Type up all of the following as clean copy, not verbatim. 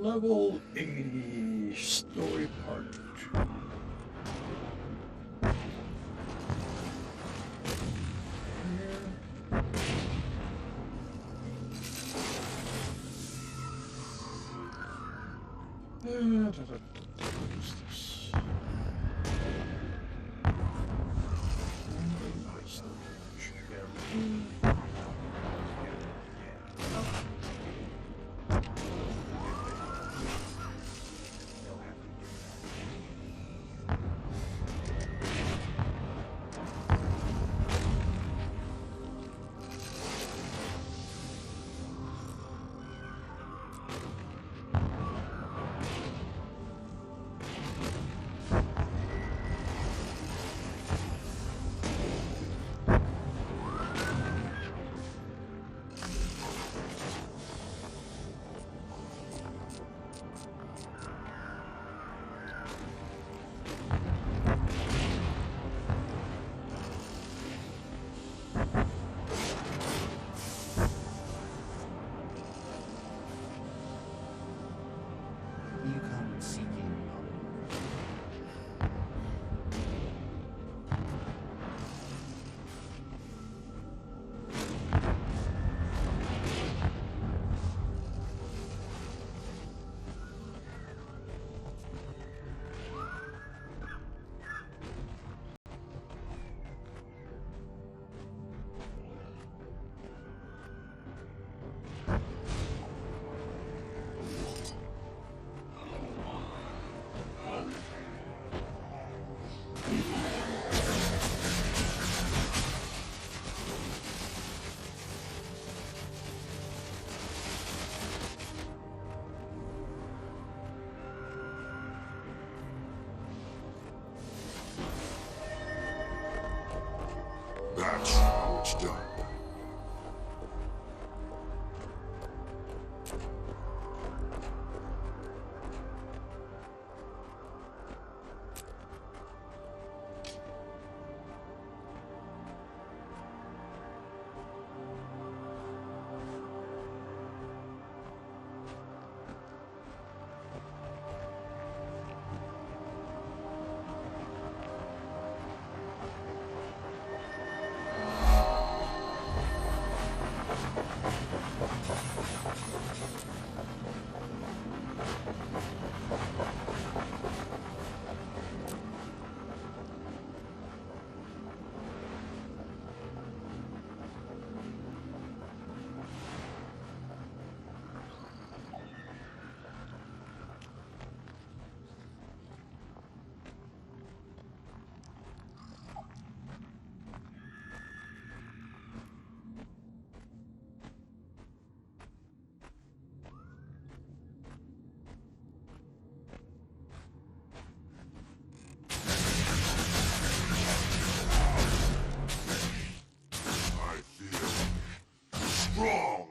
Level 80 story part 2. Who's this? You come seeking That's how it's done. Wrong!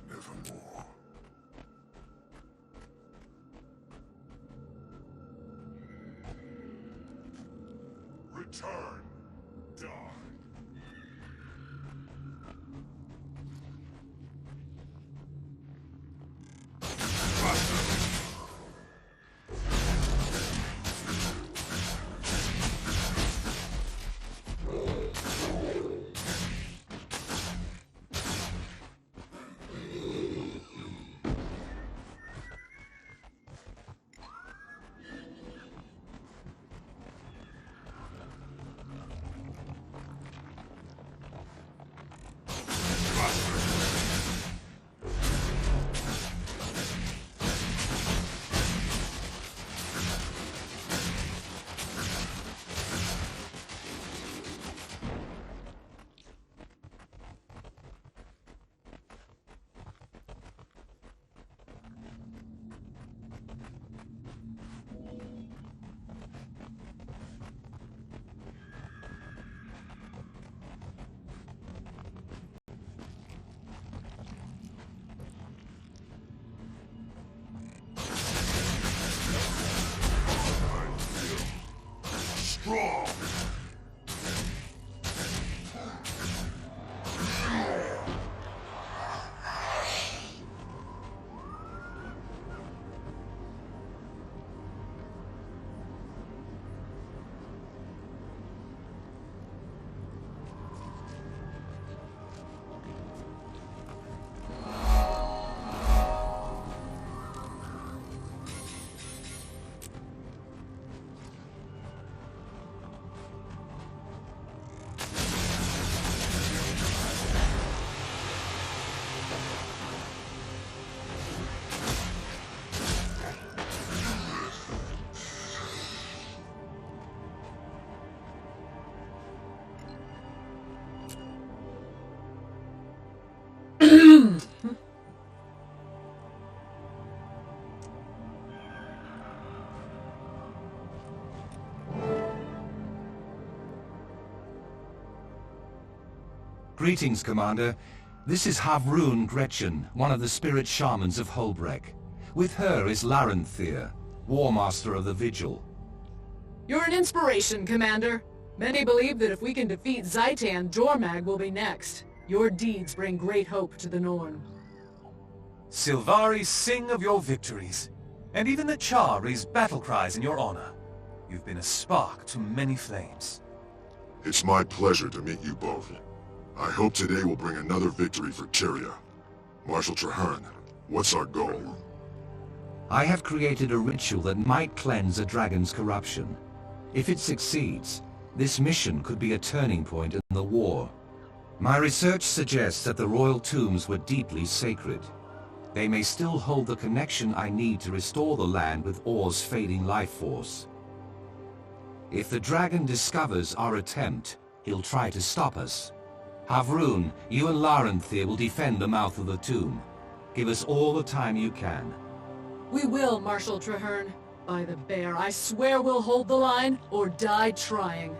Nevermore. Return, die. strong. Greetings, Commander. This is Havrun Gretchen, one of the spirit shamans of Holbrek. With her is Larenthir, War Master of the Vigil. You're an inspiration, Commander. Many believe that if we can defeat Zaitan, Jormag will be next. Your deeds bring great hope to the Norn. Silvari sing of your victories, and even the Char raise battle cries in your honor. You've been a spark to many flames. It's my pleasure to meet you both. I hope today will bring another victory for Tyria. Marshal Traherne, what's our goal? I have created a ritual that might cleanse a dragon's corruption. If it succeeds, this mission could be a turning point in the war. My research suggests that the royal tombs were deeply sacred. They may still hold the connection I need to restore the land with Or's fading life force. If the dragon discovers our attempt, he'll try to stop us. Havrun, you and Larenthir will defend the mouth of the tomb. Give us all the time you can. We will, Marshal Traherne. By the bear, I swear we'll hold the line or die trying.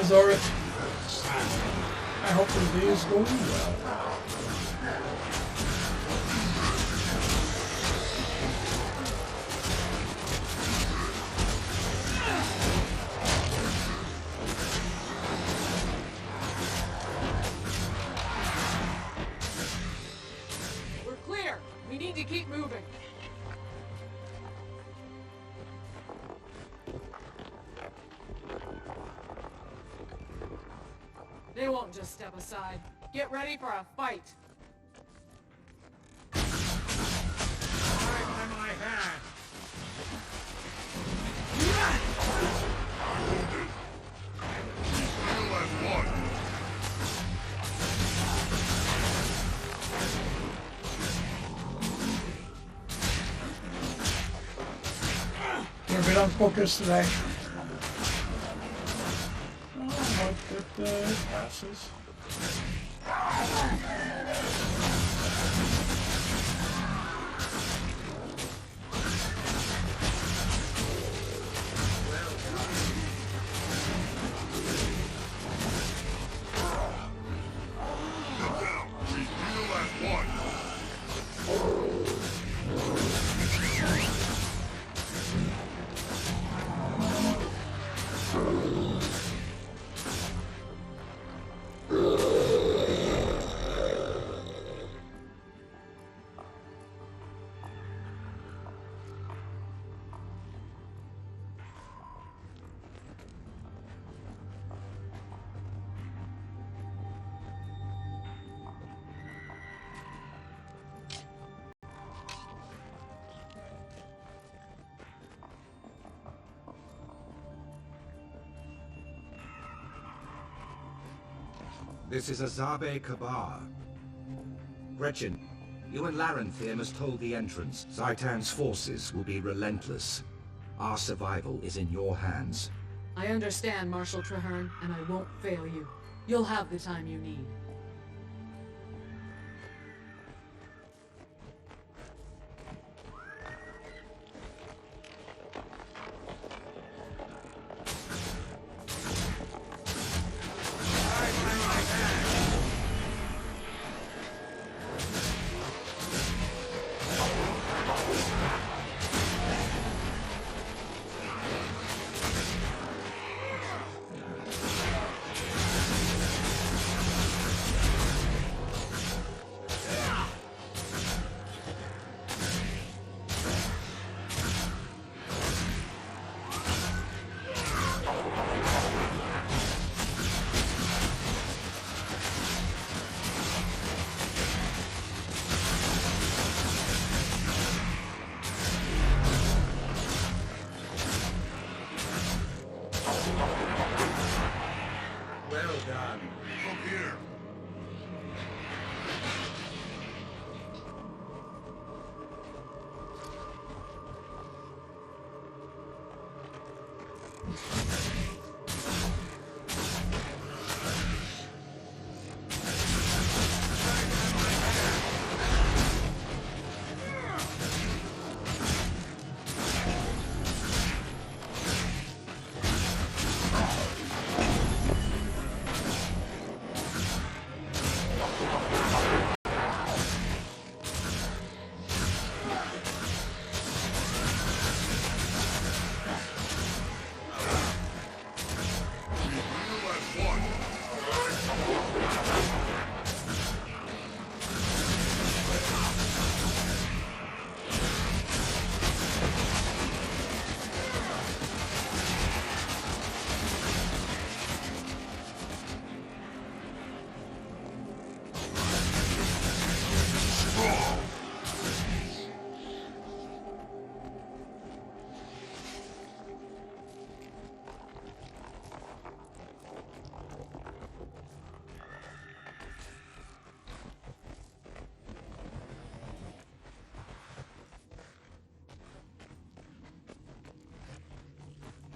Zorit. I hope the day is going well. We're clear. We need to keep moving. They won't just step aside. Get ready for a fight. You're a bit unfocused today. But it passes. This is Azabe Kabar. Gretchen, you and Larenthir must hold the entrance. Zaitan's forces will be relentless. Our survival is in your hands. I understand, Marshal Traherne, and I won't fail you. You'll have the time you need. Well done. Come here.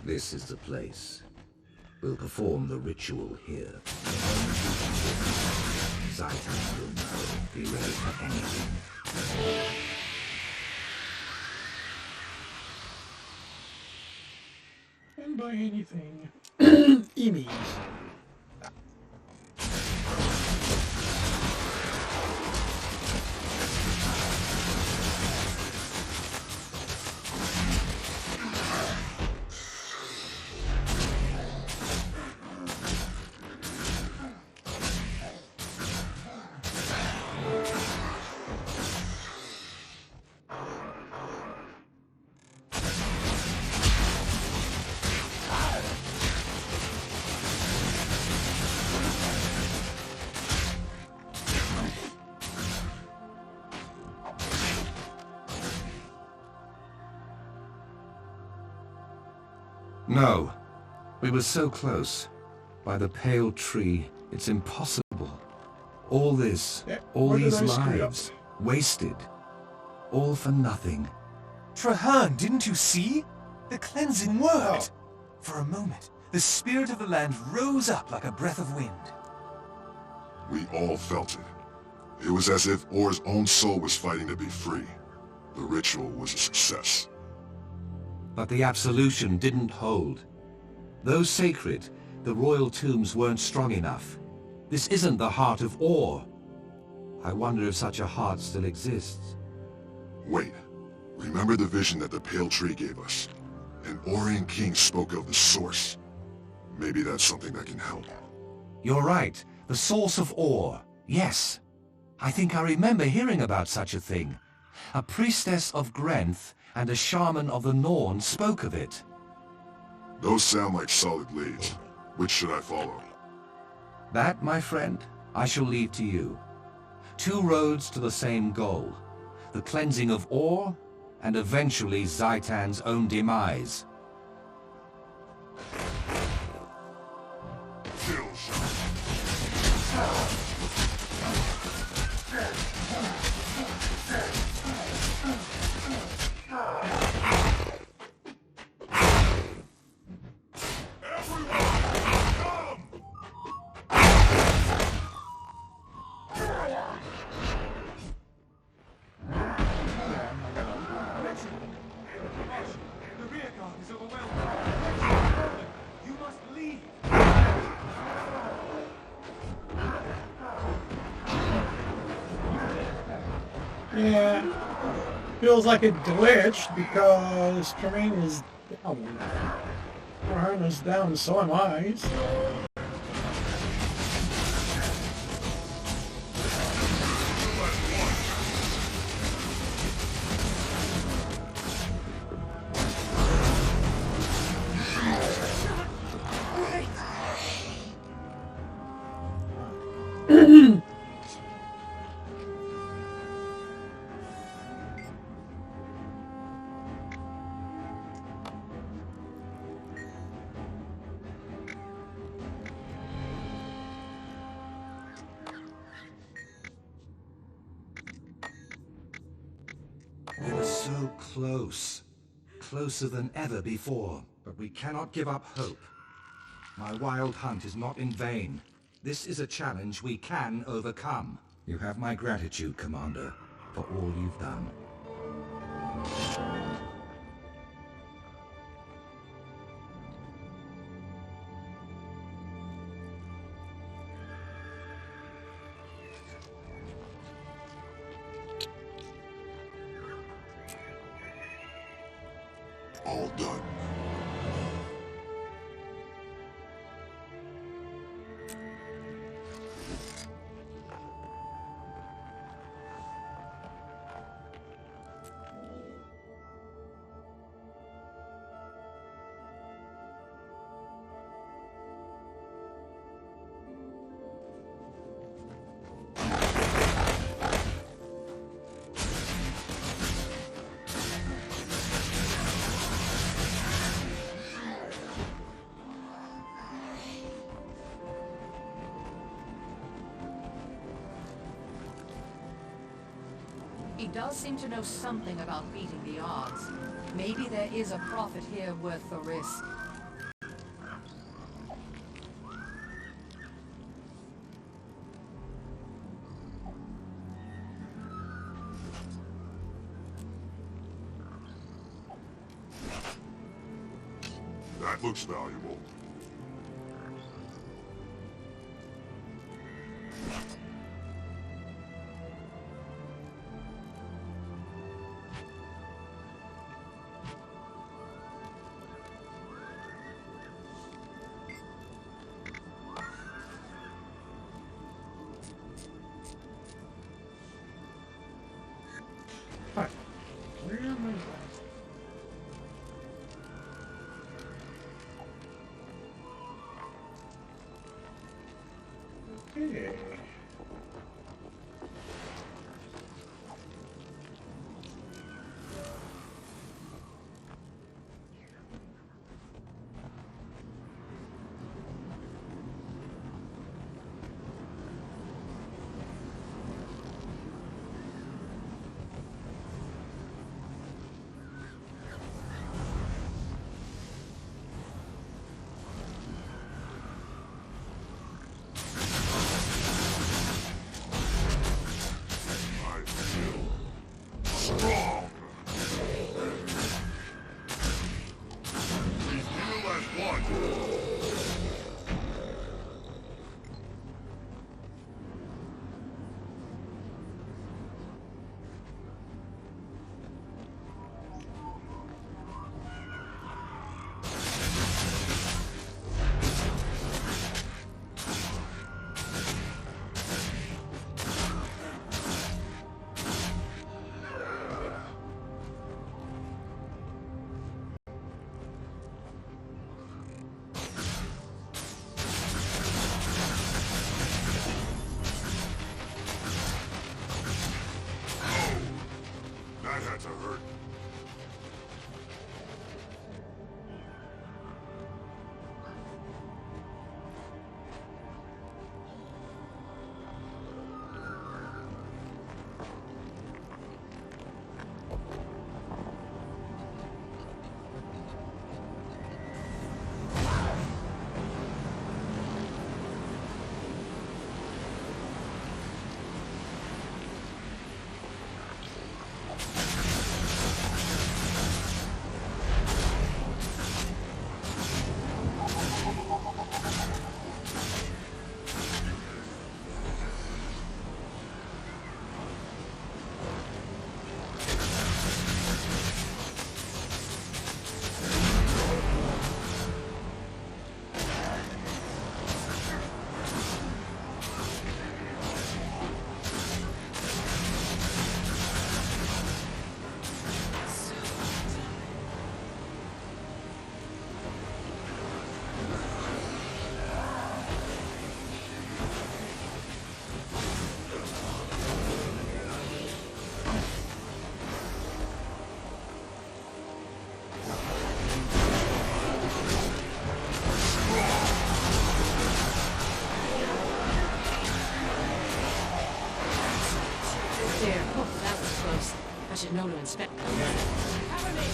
This is the place. We'll perform the ritual here. Zaitan will know. Be ready for anything. And by anything, emies. No. We were so close. By the pale tree, it's impossible. All this, Yeah, all where did these I screw up? lives, wasted. All for nothing. Traherne, didn't you see? The cleansing worked. Oh. For a moment, the spirit of the land rose up like a breath of wind. We all felt it. It was as if Or's own soul was fighting to be free. The ritual was a success. But the absolution didn't hold. Though sacred, the royal tombs weren't strong enough. This isn't the heart of Or. I wonder if such a heart still exists. Wait. Remember the vision that the Pale Tree gave us? An Orian king spoke of the source. Maybe that's something that can help. You're right. The source of Or. Yes. I think I remember hearing about such a thing. A priestess of Grenth and a shaman of the Norn spoke of it. Those sound like solid leads. Which should I follow? That, my friend, I shall leave to you. Two roads to the same goal. The cleansing of Or, and eventually Zaitan's own demise. Kill shot. Yeah, feels like it glitched because terrain is down. Traherne is down, so am I. We were so close. Closer than ever before. But we cannot give up hope. My wild hunt is not in vain. This is a challenge we can overcome. You have my gratitude, Commander, for all you've done. All done. He does seem to know something about beating the odds. Maybe there is a profit here worth the risk. That looks valuable. Hi. Where am I going? Okay. That had to hurt. That was close. I should know to inspect. Cover me!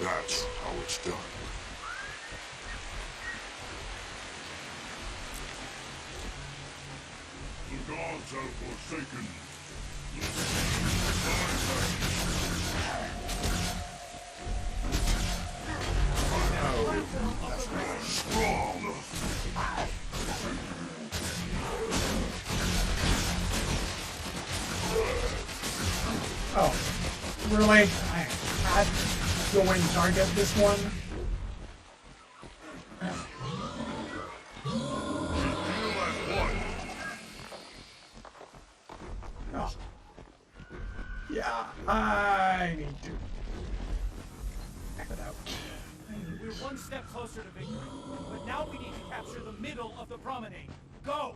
That's how it's done. The gods have forsaken. Strong. Oh, really? I had to go and target this one. Oh. Yeah, I need to back it out. We're one step closer to victory, but now we need to capture the middle of the promenade. Go!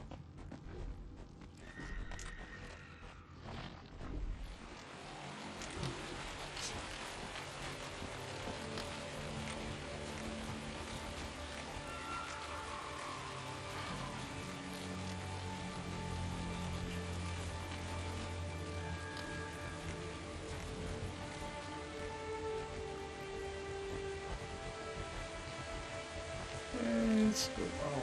Let's go. Oh.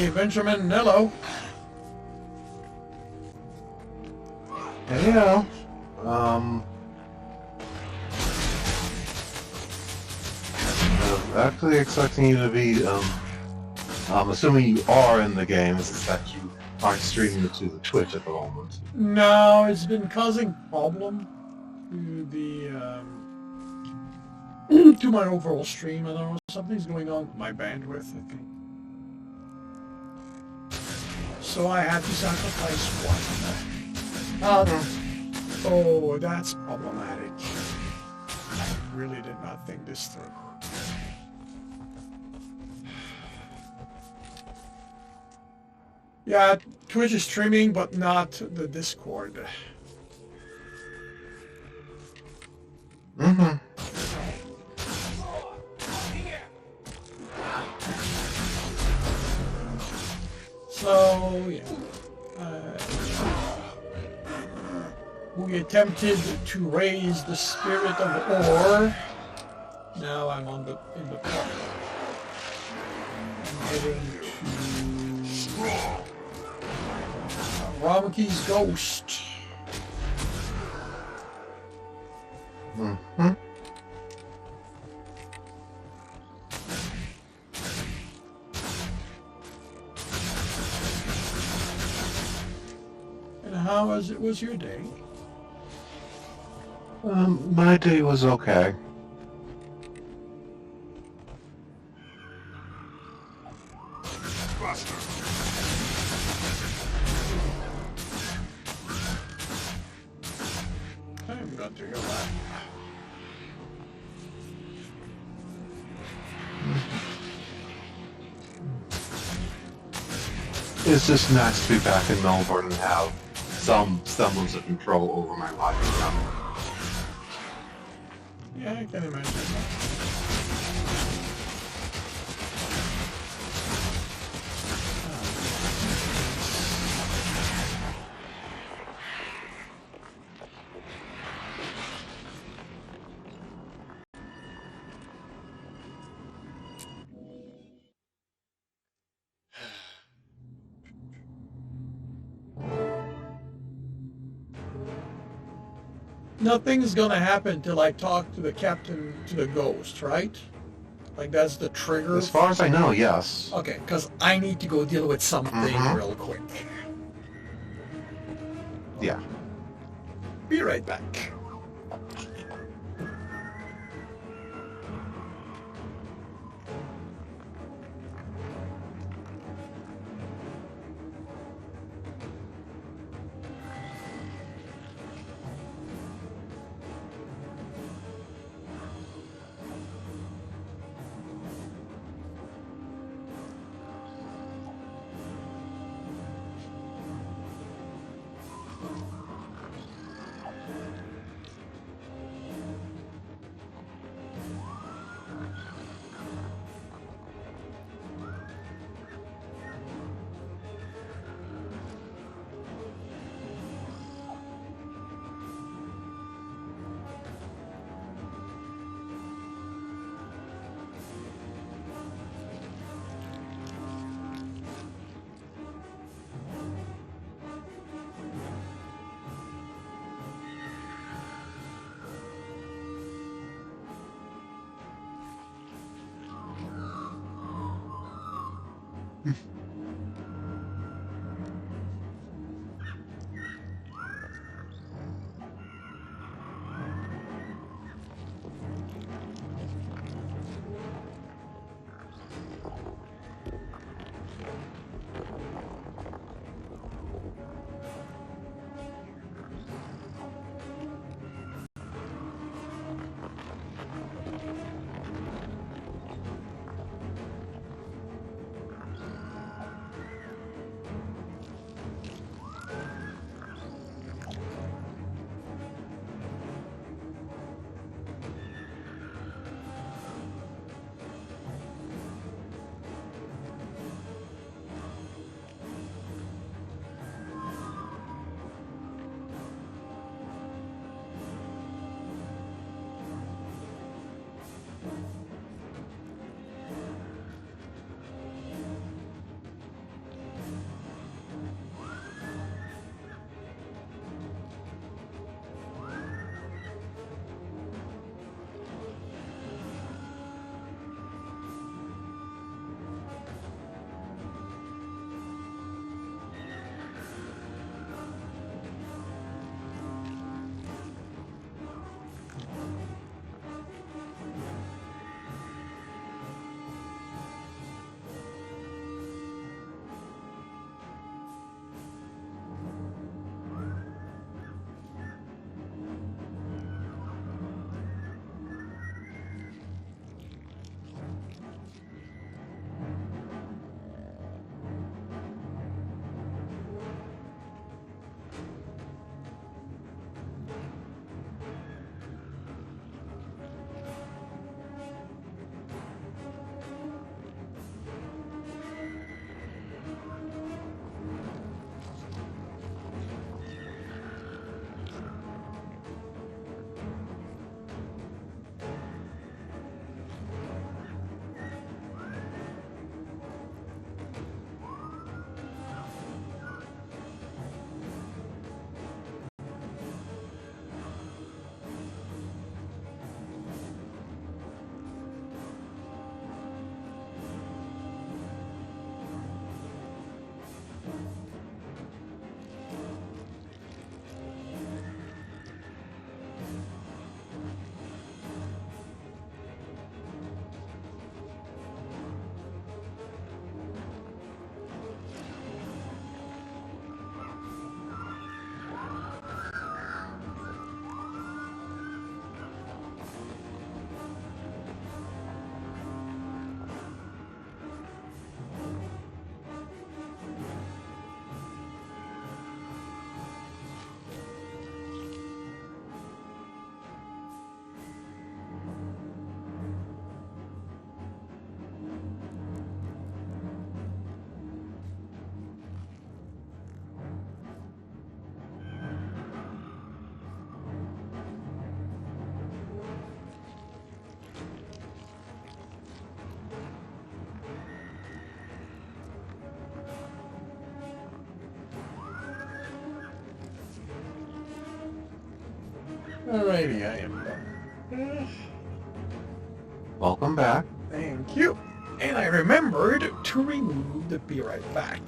Hey, Benjamin, hello. Yeah. Actually expecting you to be, I'm assuming you are in the game, it's just that you aren't streaming it to the Twitch at the moment. No, it's been causing problem to the to my overall stream. I don't know, something's going on with my bandwidth, I think. So I had to sacrifice one. Oh, that's problematic. I really did not think this through. Yeah, Twitch is streaming, but not the Discord. Mm-hmm. So, yeah. We attempted to raise the spirit of ore. Now I'm in the park. I'm heading to Ramaki's ghost. Mm-hmm. And how was your day? My day was okay. I'm glad to hear that. It's just nice to be back in Melbourne and have some semblance of control over my life again. Yeah, I can imagine that. Nothing's gonna happen till I talk to the captain, to the ghost, right? Like that's the trigger. As far as I know, yes. Okay, because I need to go deal with something real quick. Yeah. Be right back. Alrighty, I am done. Welcome back. Thank you. And I remembered to remove the be right back.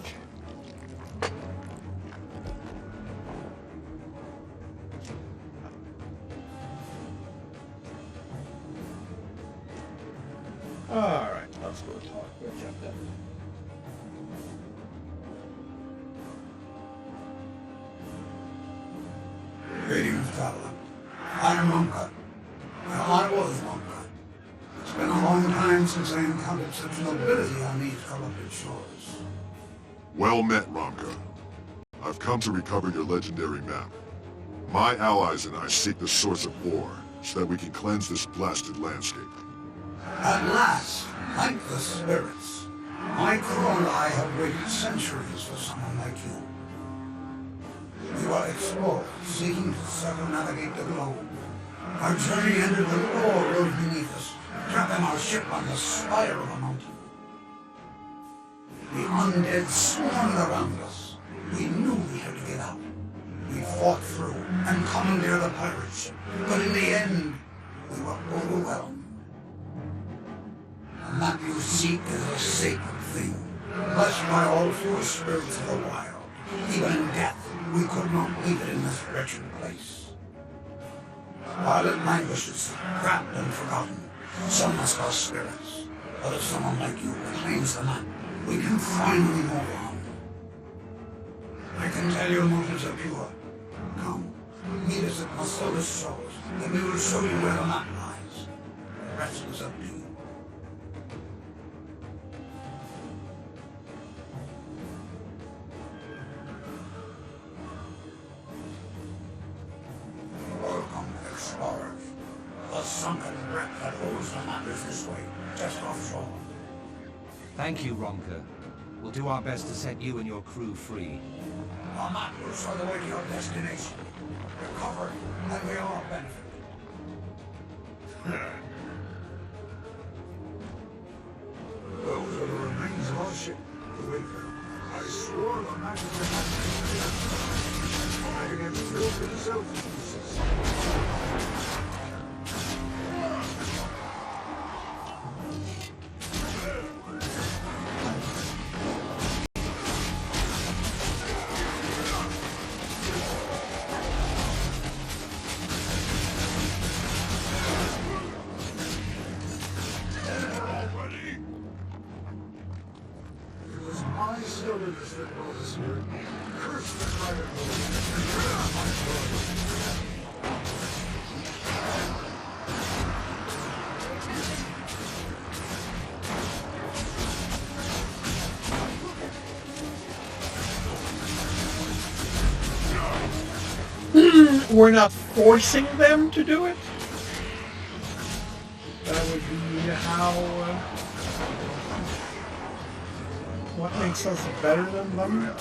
Alright, let's go talk with Captain. Greetings, traveler. I'm Monka. Well, I was Monka. It's been a long time since I encountered such nobility on these corrupted shores. Well met, Ramka. I've come to recover your legendary map. My allies and I seek the source of ore, so that we can cleanse this blasted landscape. At last, thank the spirits. My crew and I have waited centuries for someone like you. We were explorers, seeking to circumnavigate the globe. Our journey ended with ore road beneath us, trapping our ship on the spire of a mountain. The undead swarmed around us. We knew we had to get out. We fought through and commandeered the pirate ship, but in the end, we were overwhelmed. The map you seek is a sacred thing, blessed by all four spirits of the wild. Even in death, we could not leave it in this wretched place. While it languishes, trapped and forgotten, some must our spirits. But if someone like you reclaims the map, we can finally move on. I can tell your motives are pure. Come, meet us at Masoda's shores, and we will show you where the map lies. The rest is up to you. Welcome, explorers. The sunken wreck that holds the map is this way, just offshore. Thank you, Ronka. We'll do our best to set you and your crew free. The map will show the way to your destination. Recover, and we all benefit. Those are the remains of our ship, the Wayfarer. I swore the map is the map. I can get filled to the south pieces. My stubbornness that brought us here. Curse the pirate We're not forcing them to do it? That would be how... what makes us better than them?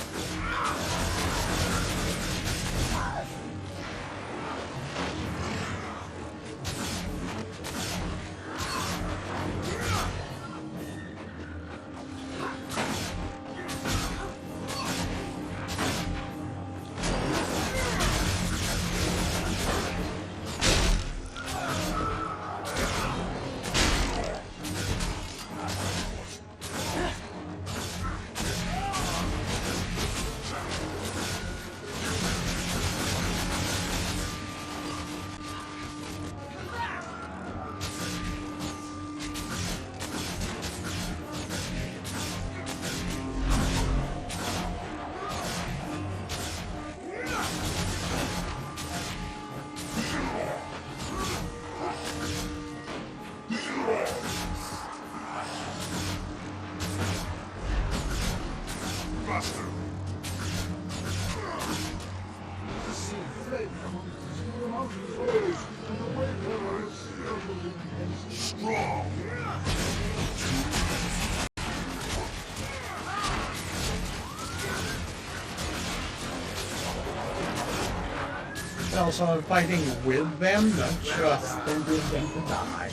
Also, I'm fighting with them, not just sending them to die.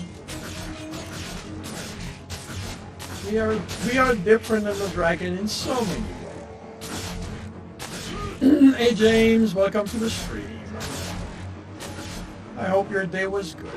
We are different than the dragon in so many ways. Hey James, welcome to the stream. I hope your day was good.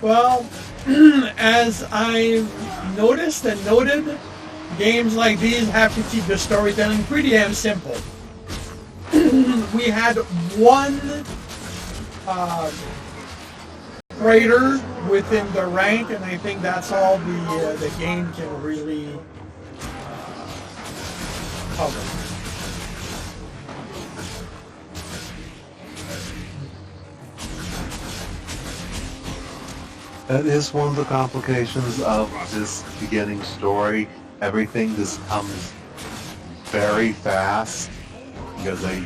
Well, as I noticed and noted, games like these have to keep the storytelling pretty damn simple. We had one crater within the rank, and I think that's all the game can really cover. That is one of the complications of this beginning story. Everything just comes very fast because they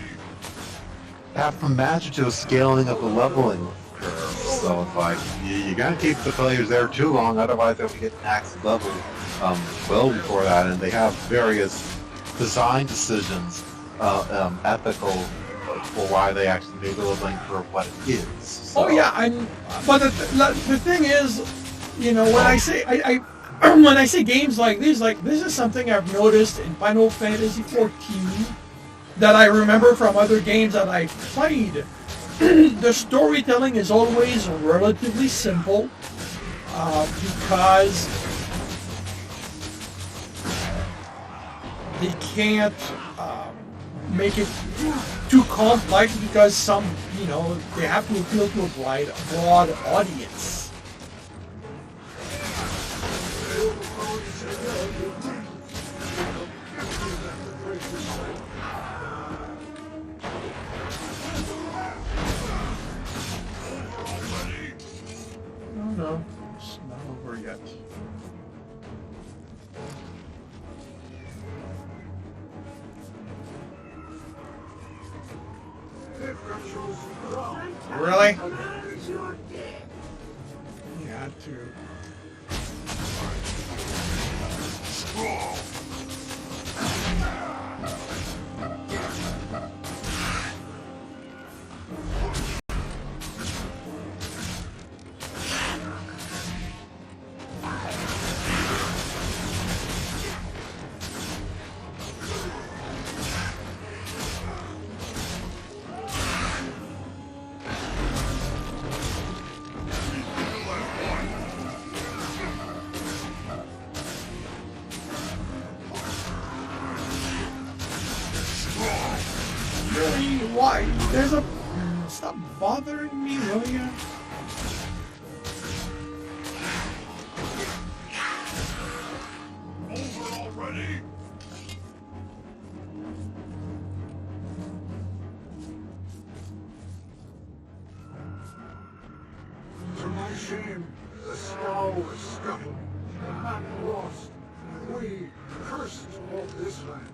have to match it to a scaling of the leveling curve. So it's like you gotta keep the players there too long, otherwise they'll get maxed level well before that. And they have various design decisions, ethical, for why they actually made the leveling curve what it is. So. Oh yeah, but the thing is, you know, when I say when I say games like this is something I've noticed in Final Fantasy XIV that I remember from other games that I've played. The storytelling is always relatively simple because they can't make it too complex because they have to appeal to a broad audience. No, it's not over yet. Really? You had to. Really? Why? There's a... Stop bothering me, will ya? Over already! To my shame, the star was scuttled, the map lost. We cursed all this land.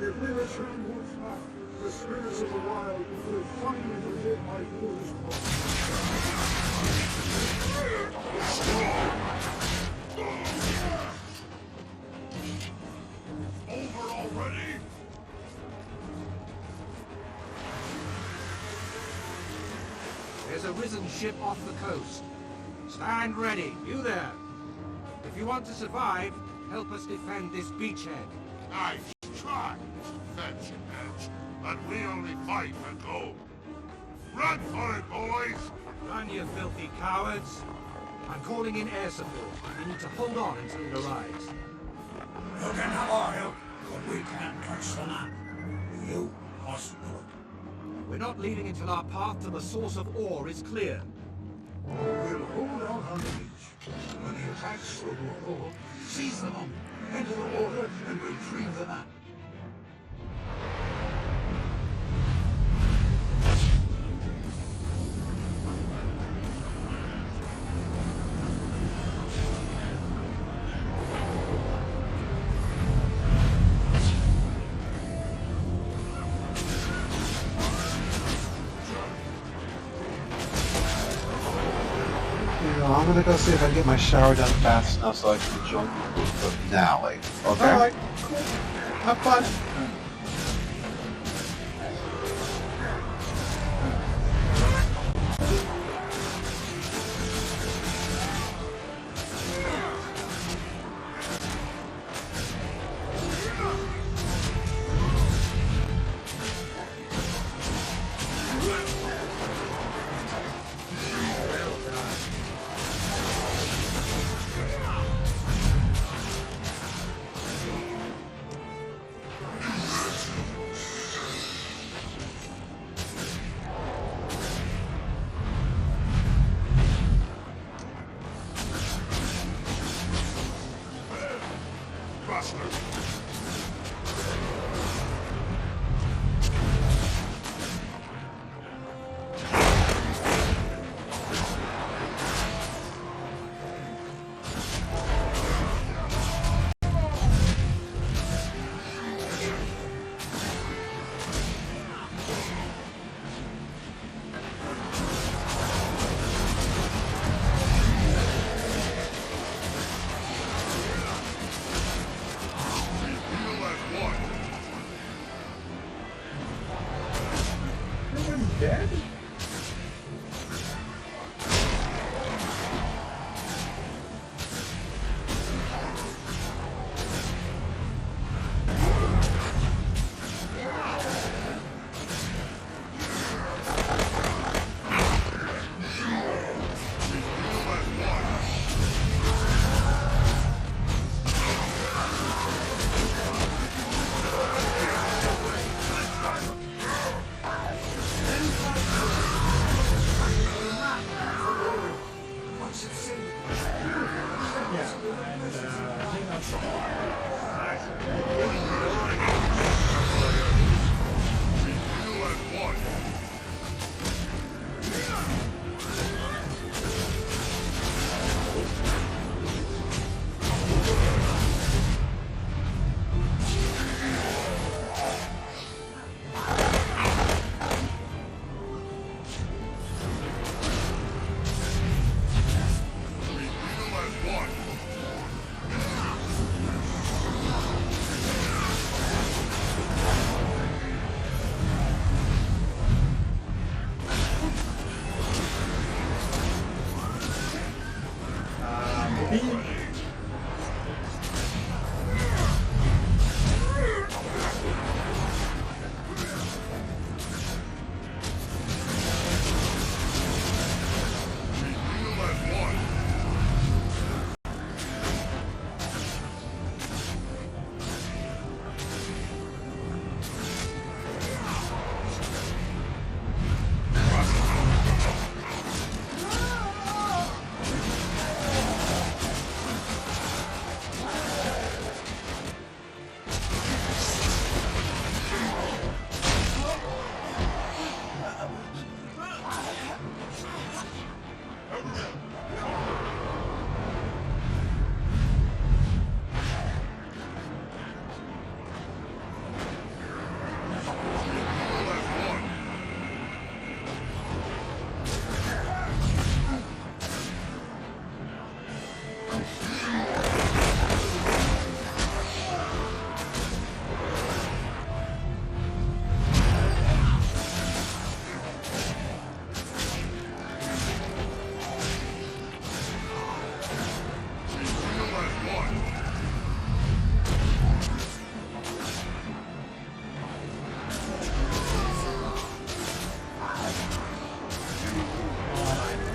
If we return Wolfpack, the spirits of the wild will finally forget my foolish Over already? There's a risen ship off the coast. Stand ready, you there. If you want to survive, help us defend this beachhead. Nice try, fancy pants. But we only fight for gold. Run for it, boys! Run, you filthy cowards. I'm calling in air support. You need to hold on until it arrives. You can have our help, but we can't touch the map. You must do it. We're not leaving until our path to the source of ore is clear. We'll hold out on the beach. When the attacks will go forward, seize the moment, enter the water, and retrieve the map. I'm gonna go see if I can get my shower done fast enough so I can join the finale. Okay? Alright, cool. Have fun.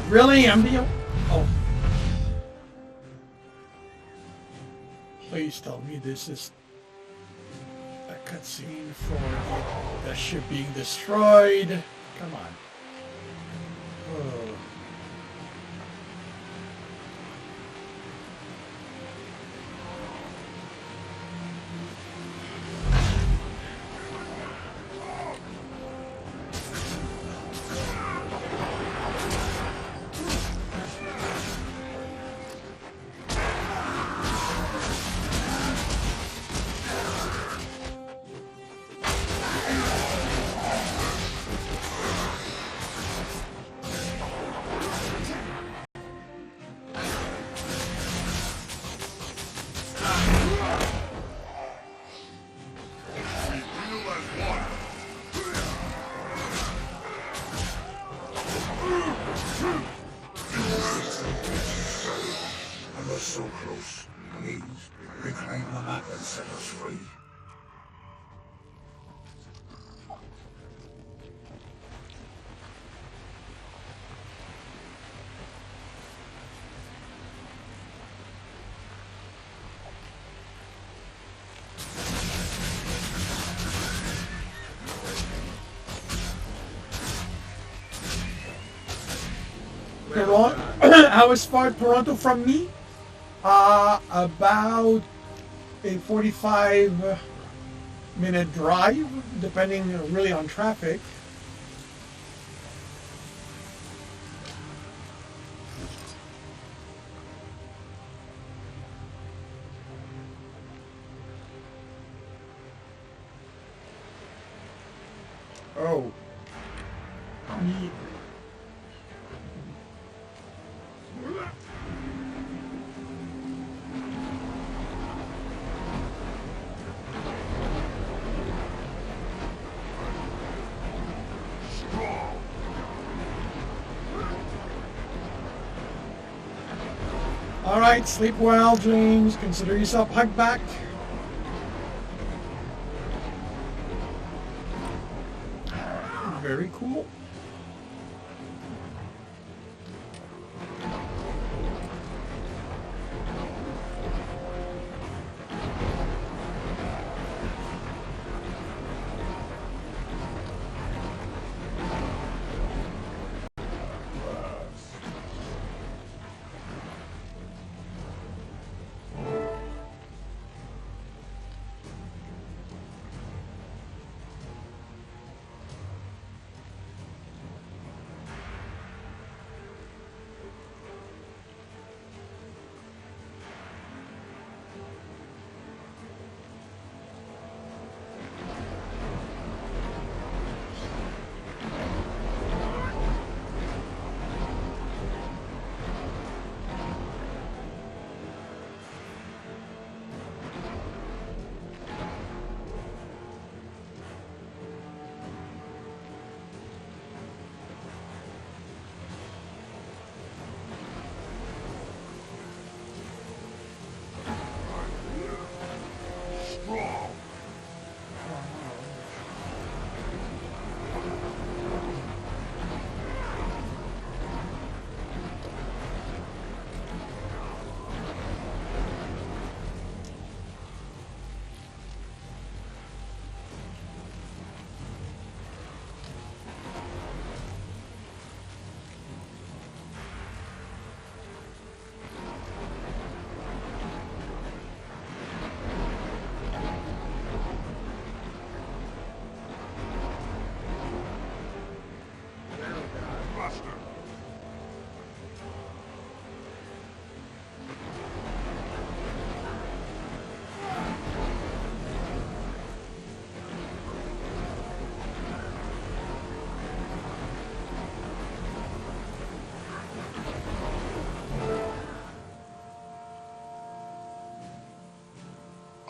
Really? I'm the... Oh. Please tell me this is a cutscene for the ship being destroyed. Come on. Oh. I was so close. Please, reclaim the map and set us free. How is far Toronto from me? About a 45-minute drive, depending really on traffic. Oh. Yeah. Alright, sleep well, James. Consider yourself hugged back. Very cool.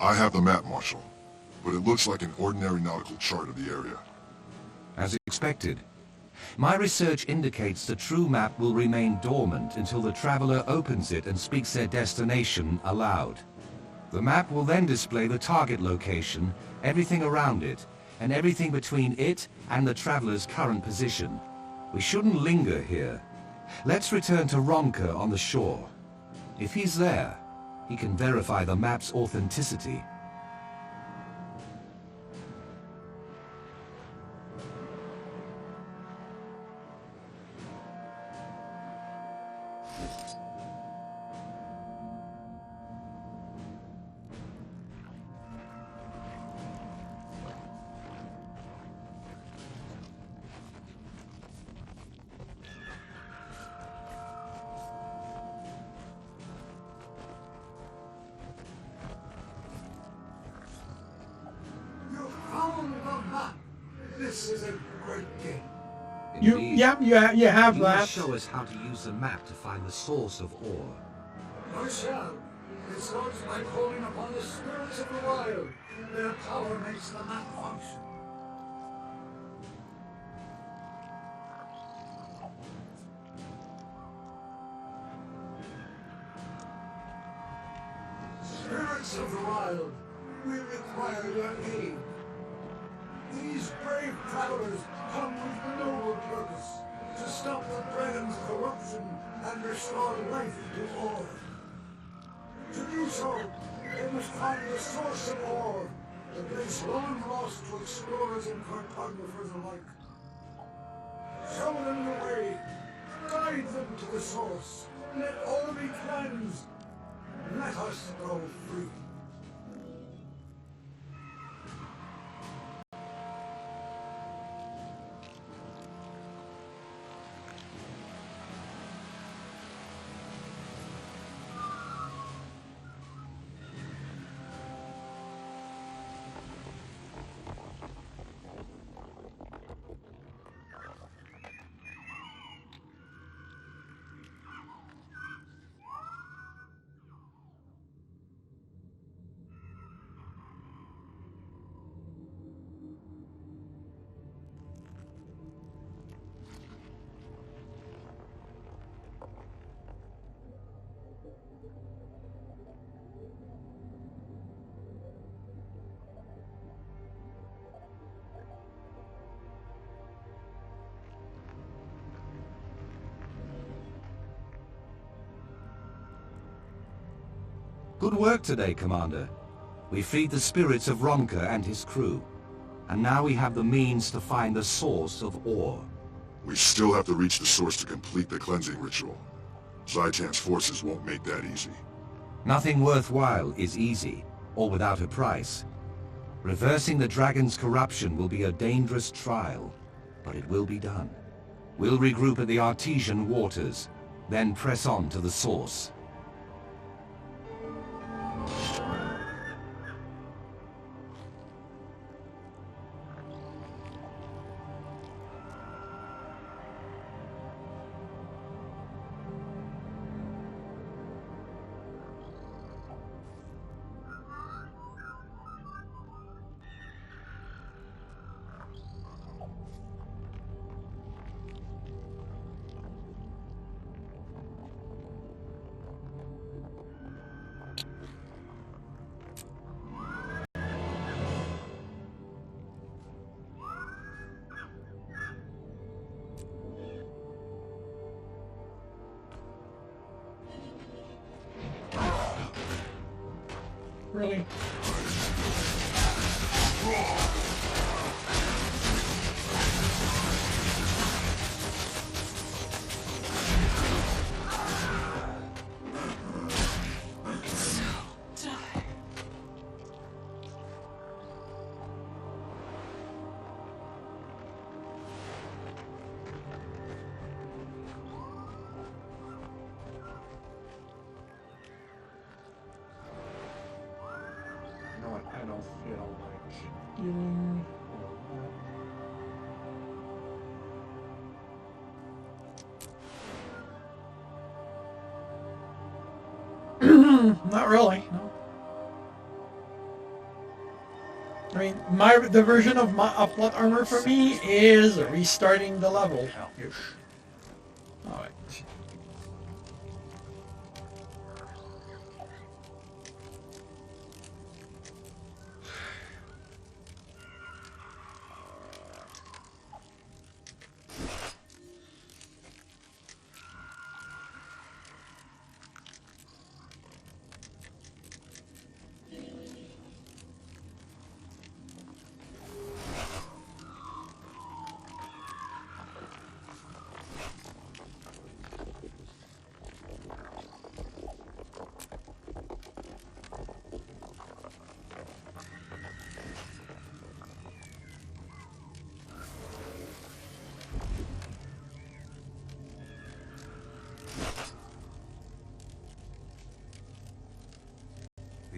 I have the map, Marshal, but it looks like an ordinary nautical chart of the area. As expected. My research indicates the true map will remain dormant until the traveler opens it and speaks their destination aloud. The map will then display the target location, everything around it, and everything between it and the traveler's current position. We shouldn't linger here. Let's return to Ronka on the shore. If he's there, he can verify the map's authenticity. This is a great game. Indeed. You have You that. must show us how to use the map to find the source of ore. I shall. It starts by calling upon the spirits of the wild. Their power makes the map function. Spirits of the wild, we require your aid. These brave travelers come with the noble purpose to stop the dragon's corruption and restore life to ore. To do so, they must find the source of ore, a place long lost to explorers and cartographers alike. Show them the way, guide them to the source, let all be cleansed, let us go free. Good work today, Commander. We freed the spirits of Ronka and his crew. And now we have the means to find the source of ore. We still have to reach the source to complete the cleansing ritual. Zaitan's forces won't make that easy. Nothing worthwhile is easy, or without a price. Reversing the dragon's corruption will be a dangerous trial, but it will be done. We'll regroup at the Artesian waters, then press on to the source. Really? You know what? I don't feel like Healing. Not really, no. I mean, the version of plot armor for me is restarting the level. Ish. Alright.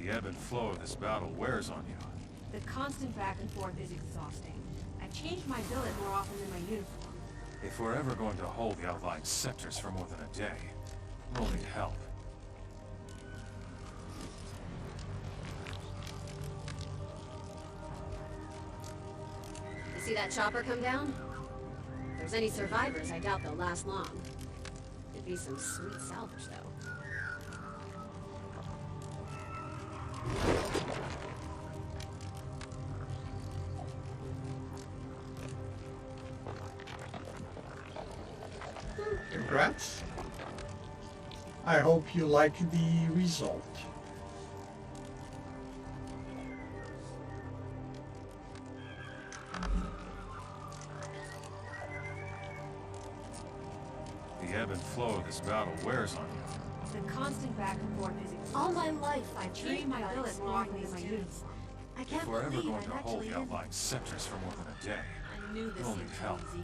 The ebb and flow of this battle wears on you. The constant back and forth is exhausting. I've changed my billet more often than my uniform. If we're ever going to hold the outlying sectors for more than a day, we'll need help. You see that chopper come down? If there's any survivors, I doubt they'll last long. It'd be some sweet salvage, though. Congrats. I hope you like the result. The ebb and flow of this battle wears on you. The constant back and forth is exhausting. All my life, I've changed my billet more often than my uniform. I can't If we're ever believe going I've to hold actually the outlying sectors for more than a day, I knew this we'll need seemed help. easy.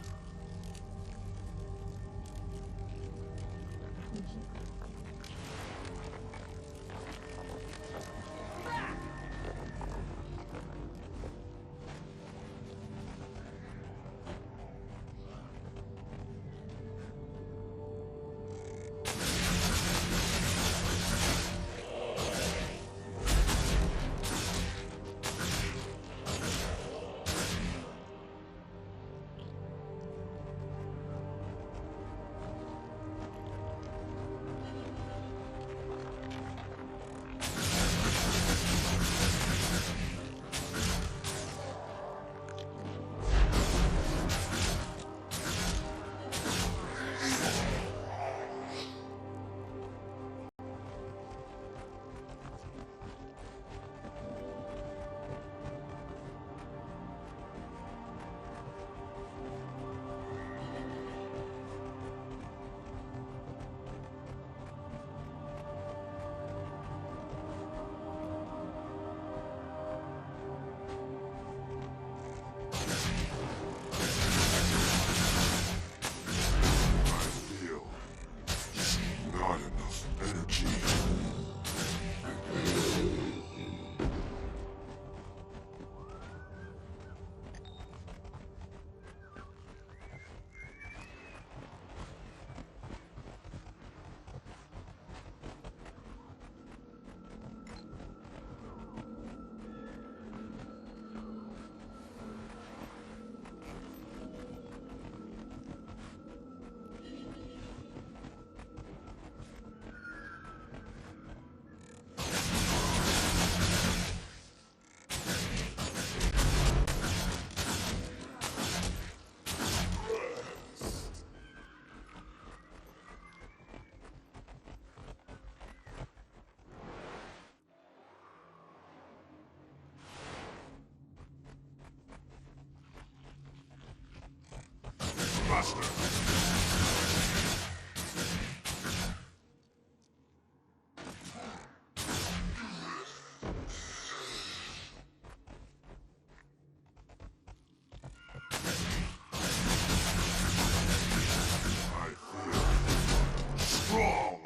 Not enough energy. Master. I feel strong.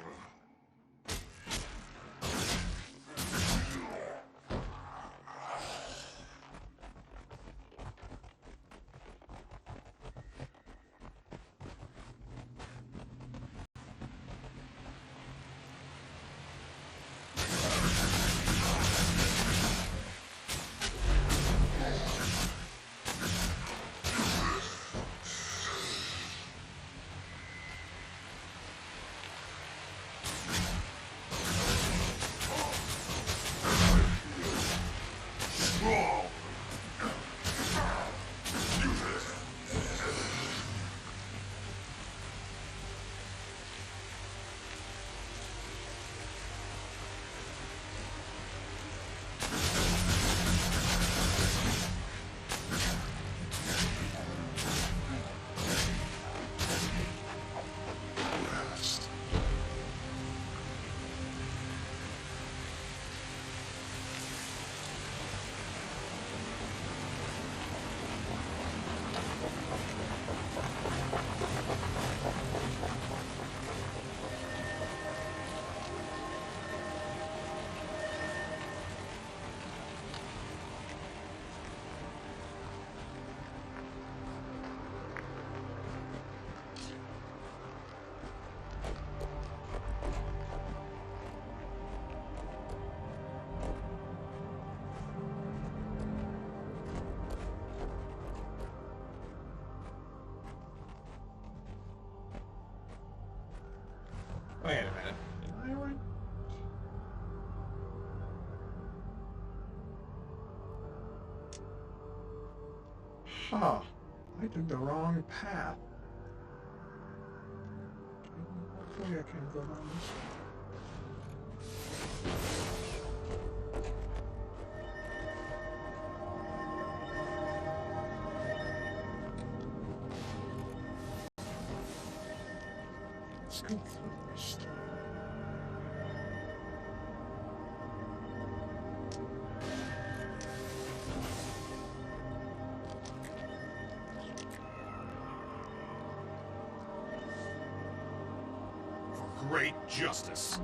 Huh. I took the wrong path. Hopefully I can go down this. Let's go first. For great justice.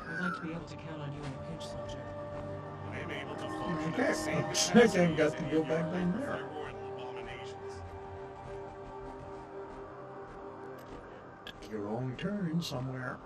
I'd like to be able to count on you in a pinch, soldier. I'm able to function Okay, at the same looks capacity like I've got as to any go of your back down there. thyroid abominations. Take a wrong turn somewhere.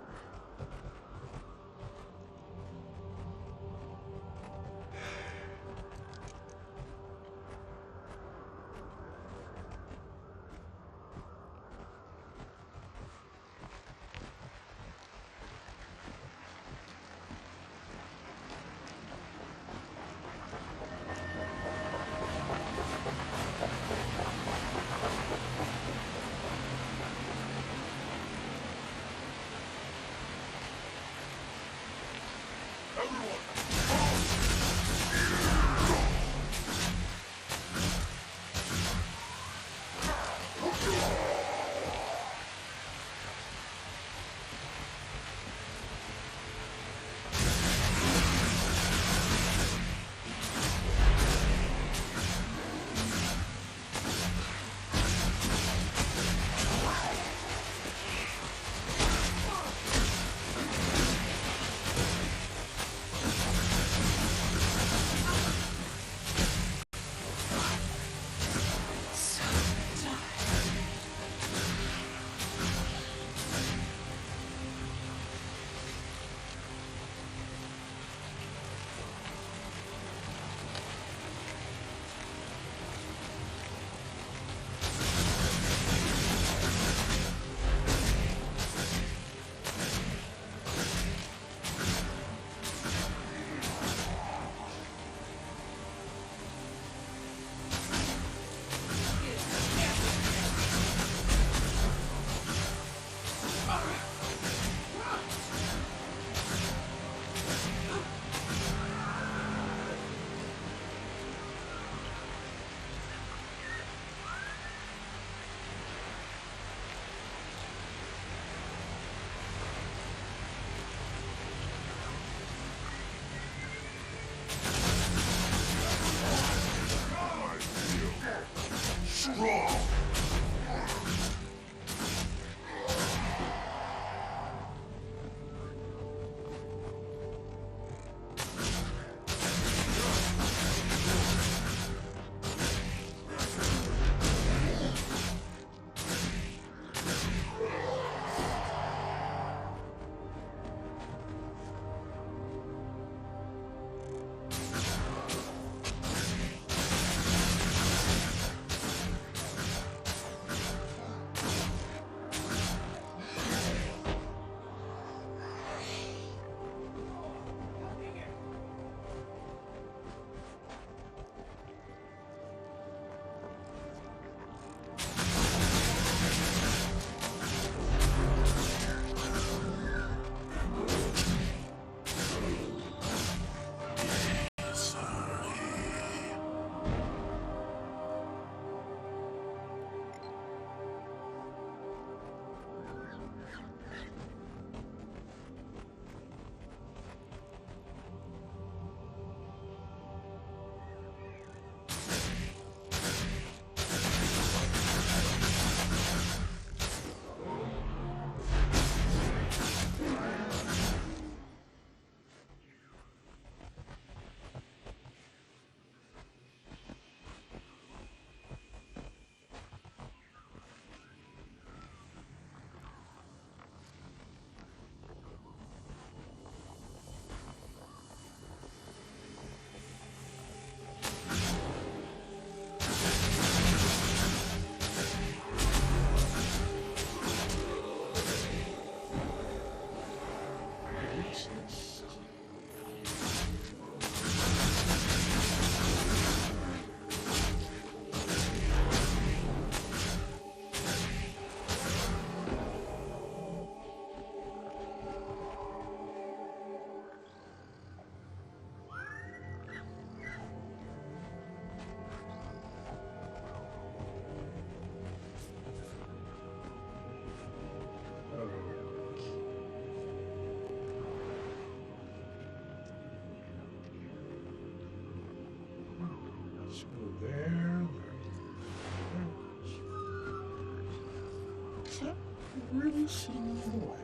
really see the way.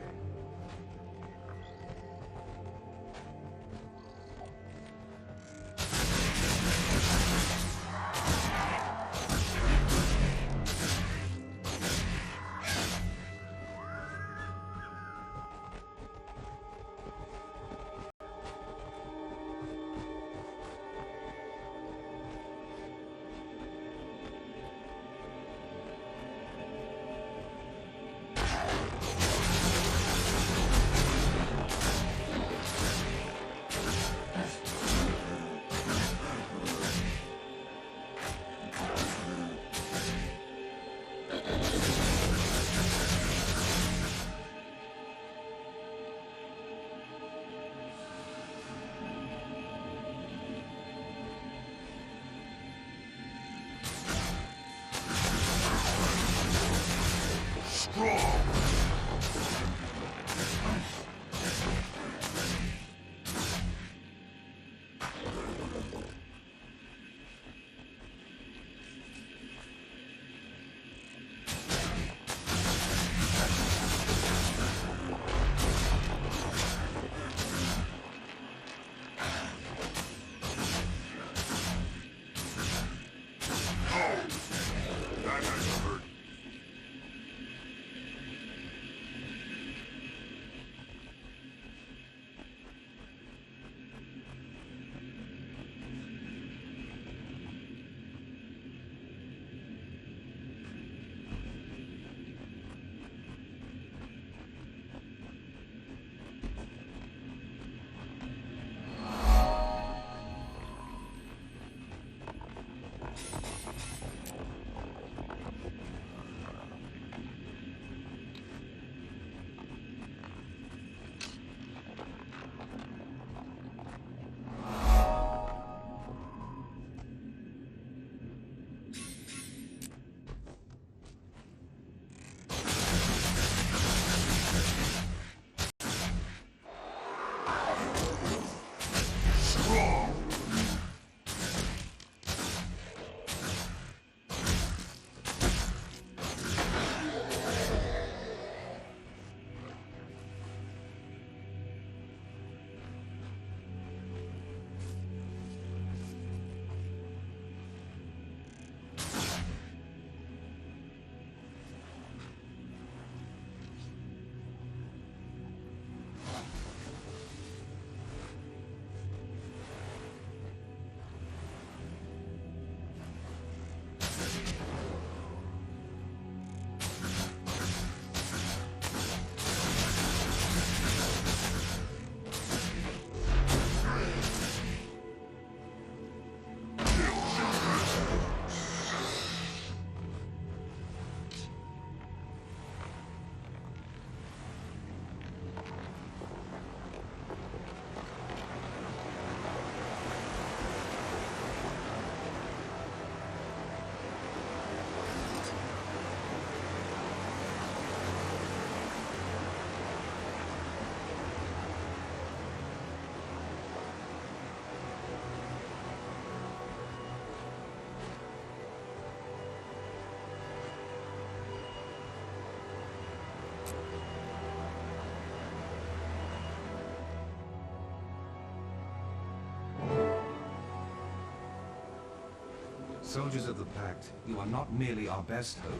Soldiers of the Pact, you are not merely our best hope.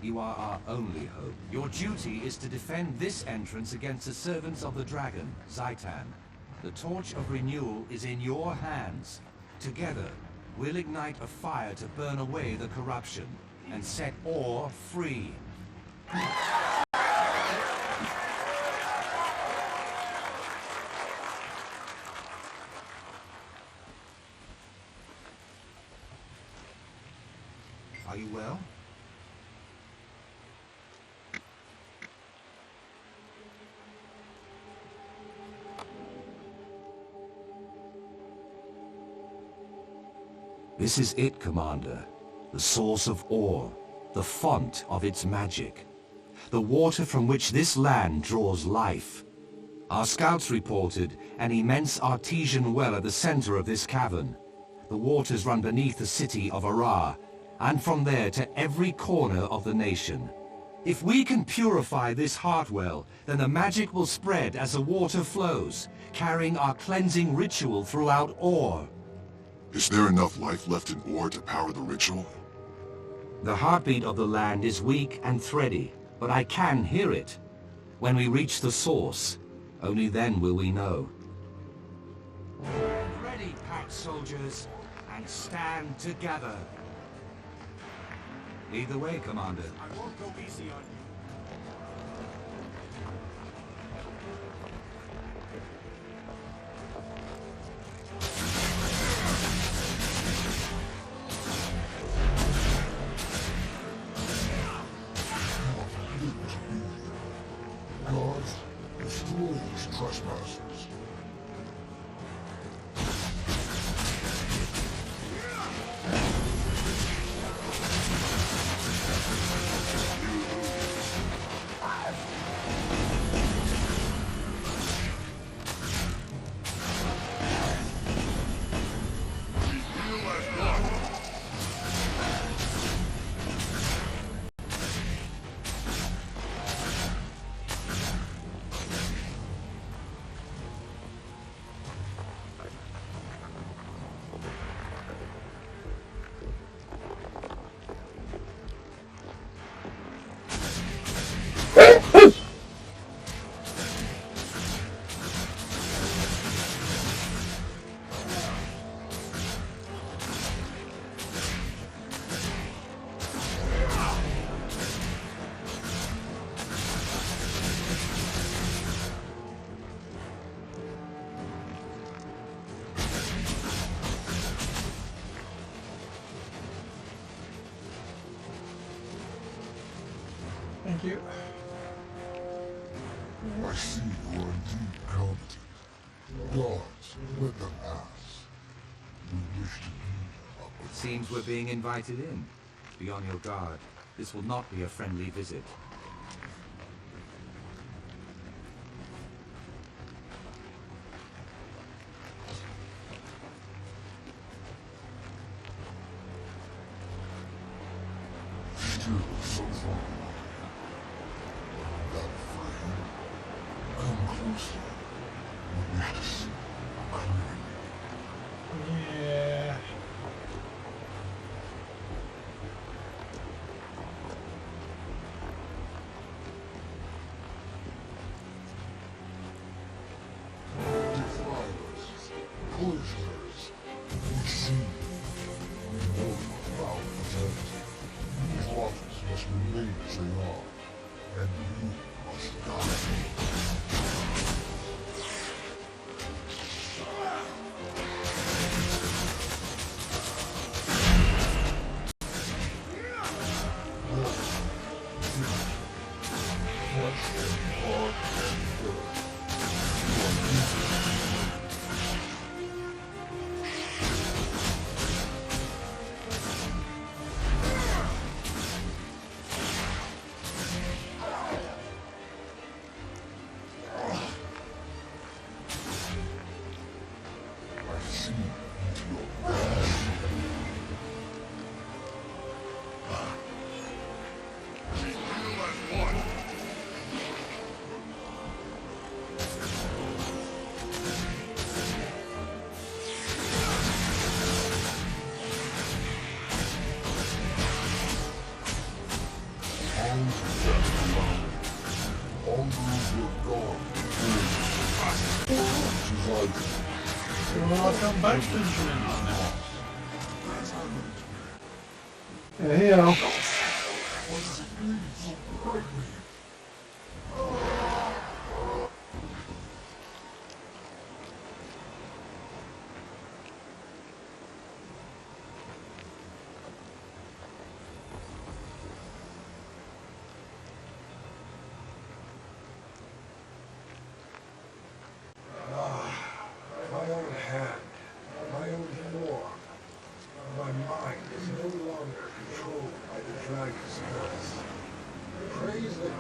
You are our only hope. Your duty is to defend this entrance against the servants of the dragon, Zaitan. The torch of renewal is in your hands. Together, we'll ignite a fire to burn away the corruption and set Orr free. Are you well? This is it, Commander. The source of Orr, the font of its magic. The water from which this land draws life. Our scouts reported an immense artesian well at the center of this cavern. The waters run beneath the city of Arar, and from there to every corner of the nation. If we can purify this heart well, then the magic will spread as the water flows, carrying our cleansing ritual throughout Ore. Is there enough life left in Ore to power the ritual? The heartbeat of the land is weak and thready, but I can hear it. When we reach the source, only then will we know. Ready, pack soldiers, and stand together. Lead the way, Commander. I won't go easy on you. Guards, destroy these trespassers. Thank you. I see you are indeed competent. Guards, let them pass. We wish to be up. It seems we're being invited in. Be on your guard. This will not be a friendly visit. Still so far. Not afraid. Come closer. We wish to see clearly. Yeah. Defilers, poisoners, we see you. We know your foul intent. These waters must remain as they are, and you must die. I see into your eyes. Welcome back, Benjamin. Yeah, you know. My own hand, my own form. My mind is no longer controlled by the dragon's curse. Praise the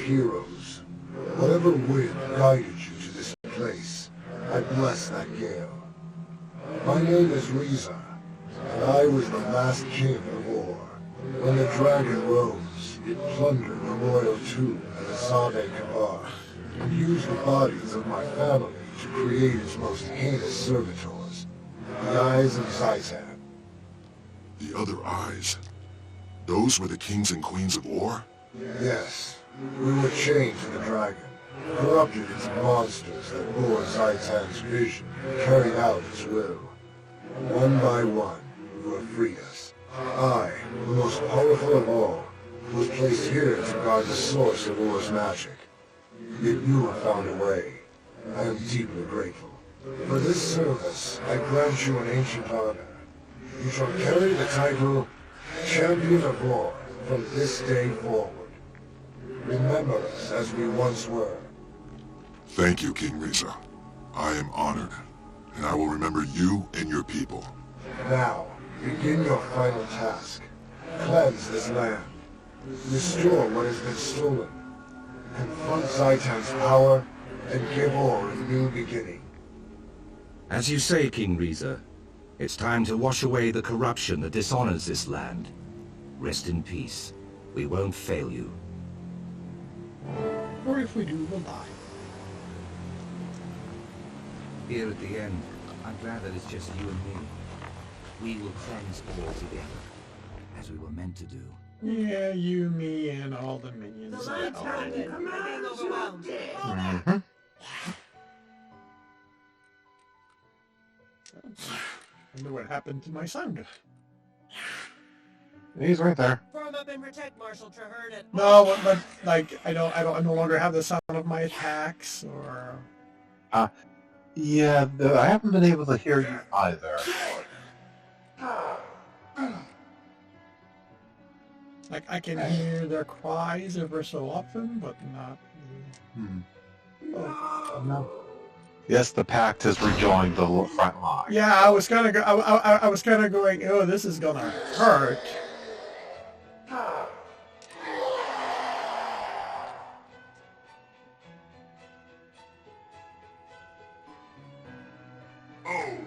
heroes. Whatever wind guided you to this place, I bless that gale. My name is Riza, and I was the last king of Or. When the dragon rose, it plundered the royal tomb at the Sade Kabar, and used the bodies of my family to create its most heinous servitors, the Eyes of Zaitan. The other eyes. Those were the kings and queens of Or? Yes, we were chained to the dragon, corrupted its monsters that bore Zaitan's vision, carried out its will. One by one, you have freed us. I, the most powerful of all, was placed here to guard the source of Or's magic. Yet you have found a way. I am deeply grateful. For this service, I grant you an ancient honor. You shall carry the title Champion of Or from this day forward. Remember us as we once were. Thank you, King Riza. I am honored, and I will remember you and your people. Now, begin your final task. Cleanse this land. Restore what has been stolen. Confront Zaitan's power, and give Or a new beginning. As you say, King Riza, it's time to wash away the corruption that dishonors this land. Rest in peace. We won't fail you. Or if we do, we'll die. Here at the end, I'm glad that it's just you and me. We will cleanse all together, as we were meant to do. Yeah, you, me, and all the minions. Mm-hmm. I wonder what happened to my sound. He's right there. Firm up and protect Marshal Traherne at No, but like I no longer have the sound of my attacks or. Yeah, I haven't been able to hear you either. Like I can hear their cries ever so often, but not. No. Yes, the Pact has rejoined the front line. Yeah, I was kind of I was kind of going, oh, this is gonna hurt. Oh,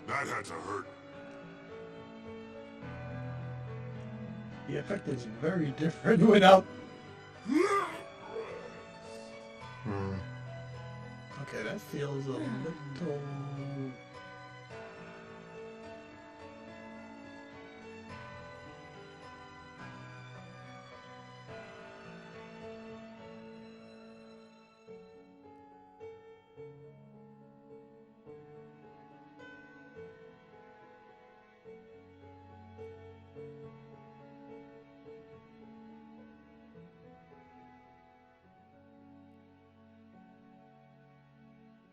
that had to hurt. The effect is very different without. Okay, that feels a little.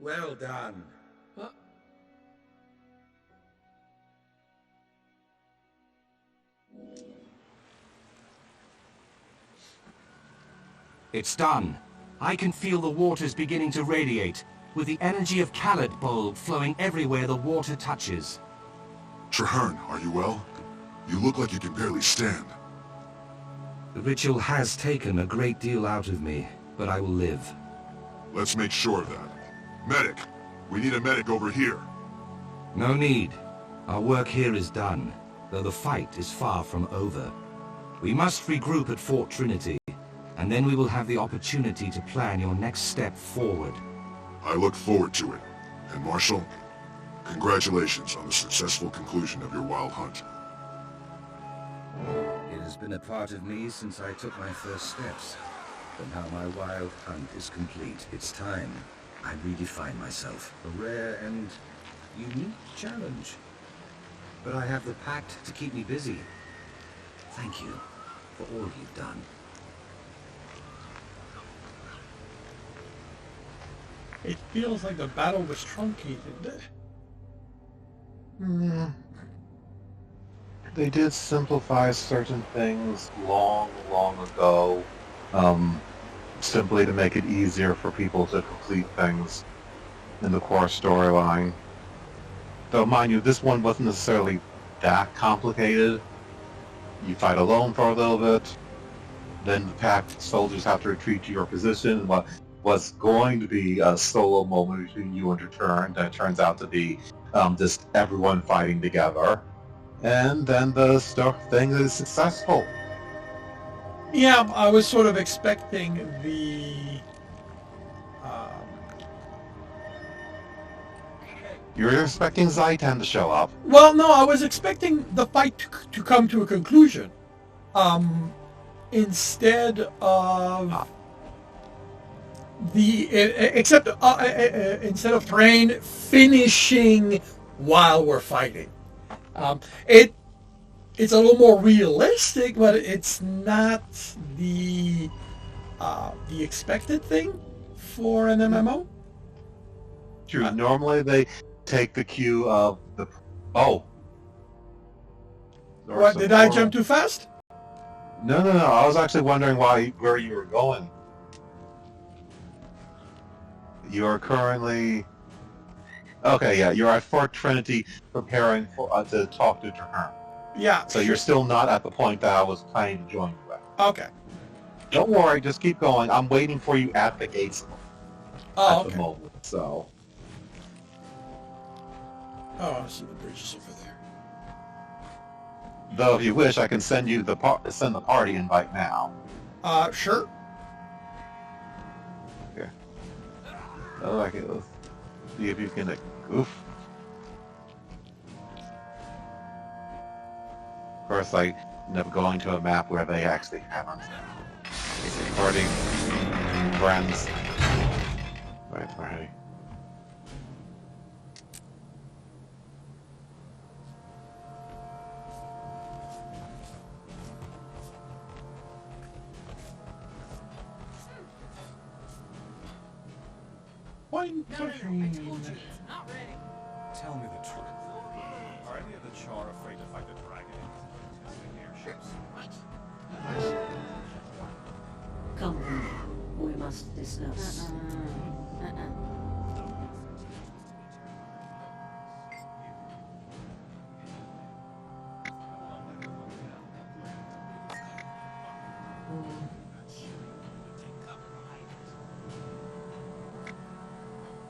Well done. It's done. I can feel the waters beginning to radiate, with the energy of Khaled bulb flowing everywhere the water touches. Traherne, are you well? You look like you can barely stand. The ritual has taken a great deal out of me, but I will live. Let's make sure of that. Medic! We need a medic over here. No need. Our work here is done, though the fight is far from over. We must regroup at Fort Trinity, and then we will have the opportunity to plan your next step forward. I look forward to it. And Marshal, congratulations on the successful conclusion of your wild hunt. It has been a part of me since I took my first steps. But now my wild hunt is complete. It's time I redefine myself. A rare and unique challenge. But I have the Pact to keep me busy. Thank you for all you've done. It feels like the battle was truncated. They did simplify certain things long ago, simply to make it easier for people to complete things in the core storyline. Though, mind you, this one wasn't necessarily that complicated. You fight alone for a little bit, then the packed soldiers have to retreat to your position. What was going to be a solo moment between you and Return that turns out to be just everyone fighting together. And then the thing is successful. Yeah, I was sort of expecting the. Um, You're expecting Zaitan to show up. well, no, I was expecting the fight to come to a conclusion. Instead of instead of Terrain finishing while we're fighting. It's a little more realistic, but it's not the expected thing for an MMO. True. Normally they take the cue of the. Oh. What, did I jump too fast? No. I was actually wondering where you were going. You are currently. Okay, yeah, you're at Fort Trinity preparing to talk to Terrain. Yeah. So you're still not at the point that I was planning to join you at. Okay. Don't worry, just keep going. I'm waiting for you at the gates the moment, so. Oh, I see the bridges over there. Though, if you wish, I can send you the party invite now. Sure. Okay. Oh, I can see if you can goof. Of course, I end up going to a map where they actually haven't. Party friends. Right. One question. Tell me the truth. Are any of the Char afraid to fight the dragon in airships? Come with me. We must discuss.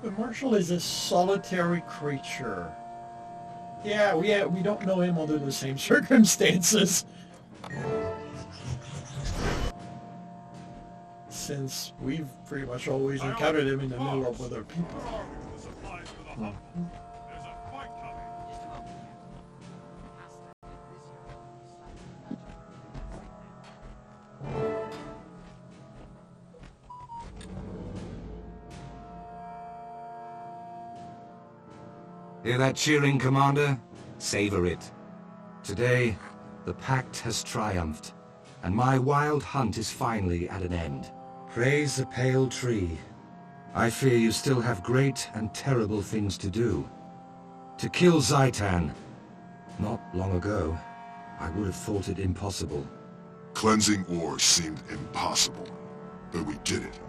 The Marshal is a solitary creature. Yeah, we don't know him under the same circumstances. Since we've pretty much always encountered him in the middle of other people. Hear that cheering, Commander? Savor it. Today, the Pact has triumphed, and my wild hunt is finally at an end. Praise the pale tree. I fear you still have great and terrible things to do. To kill Zaitan. Not long ago, I would have thought it impossible. Cleansing ores seemed impossible, but we did it.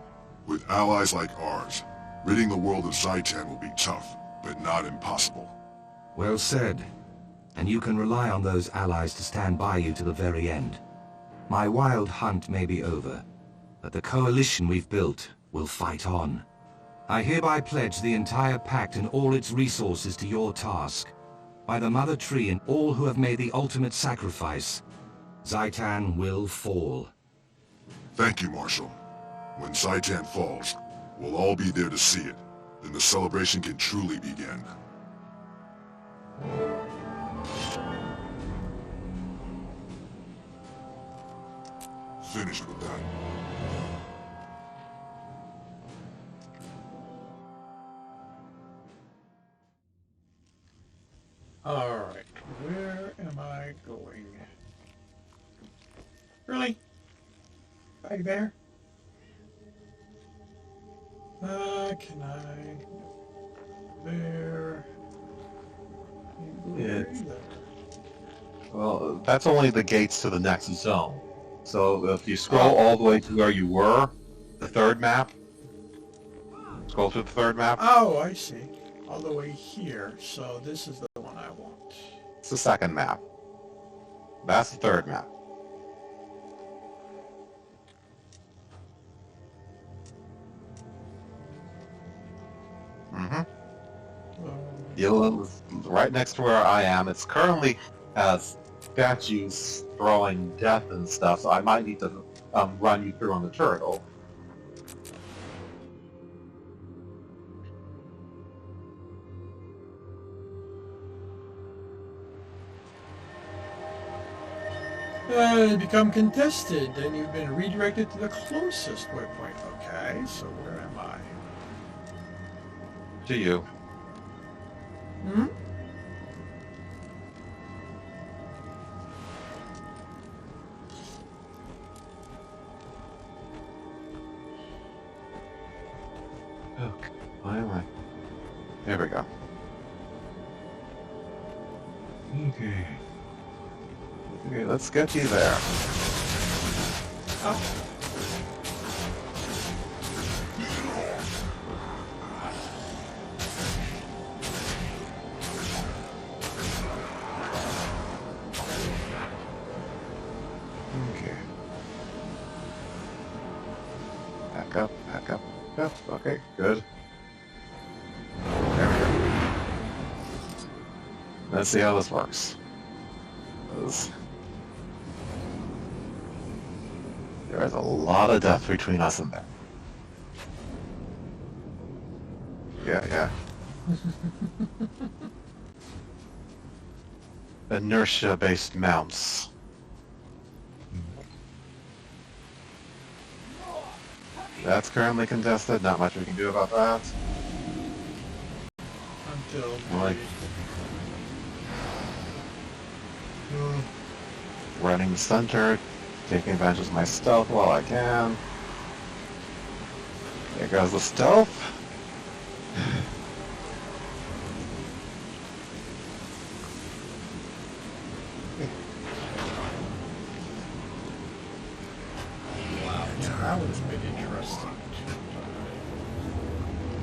With allies like ours, ridding the world of Zaitan will be tough, but not impossible. Well said. And you can rely on those allies to stand by you to the very end. My wild hunt may be over, but the coalition we've built will fight on. I hereby pledge the entire Pact and all its resources to your task. By the Mother Tree and all who have made the ultimate sacrifice, Zaitan will fall. Thank you, Marshal. When Zaitan falls, we'll all be there to see it. Then the celebration can truly begin. Finished with that. Alright, where am I going? Really? Back there? Can I? There. Yeah. Well, that's only the gates to the next zone. So if you scroll all the way to where you were, the third map, scroll to the third map. Oh, I see. All the way here. So this is the one I want. It's the second map. That's the third map. right next to where I am. It's currently has statues throwing death and stuff, so I might need to run you through on the turtle. Become contested, and you've been redirected to the closest waypoint. Okay, so where am I? To you. Hmm? Okay, why am I? There we go. Okay. Okay, let's get you there. Oh. Okay. Back up, back up, back up. Okay, good. There we go. Let's see how this works. There's a lot of death between us and them. Yeah. Inertia-based mounts. That's currently contested. Not much we can do about that. Until... Like... running the center, taking advantage of my stealth while I can. There goes the stealth. Wow, that one's been interesting.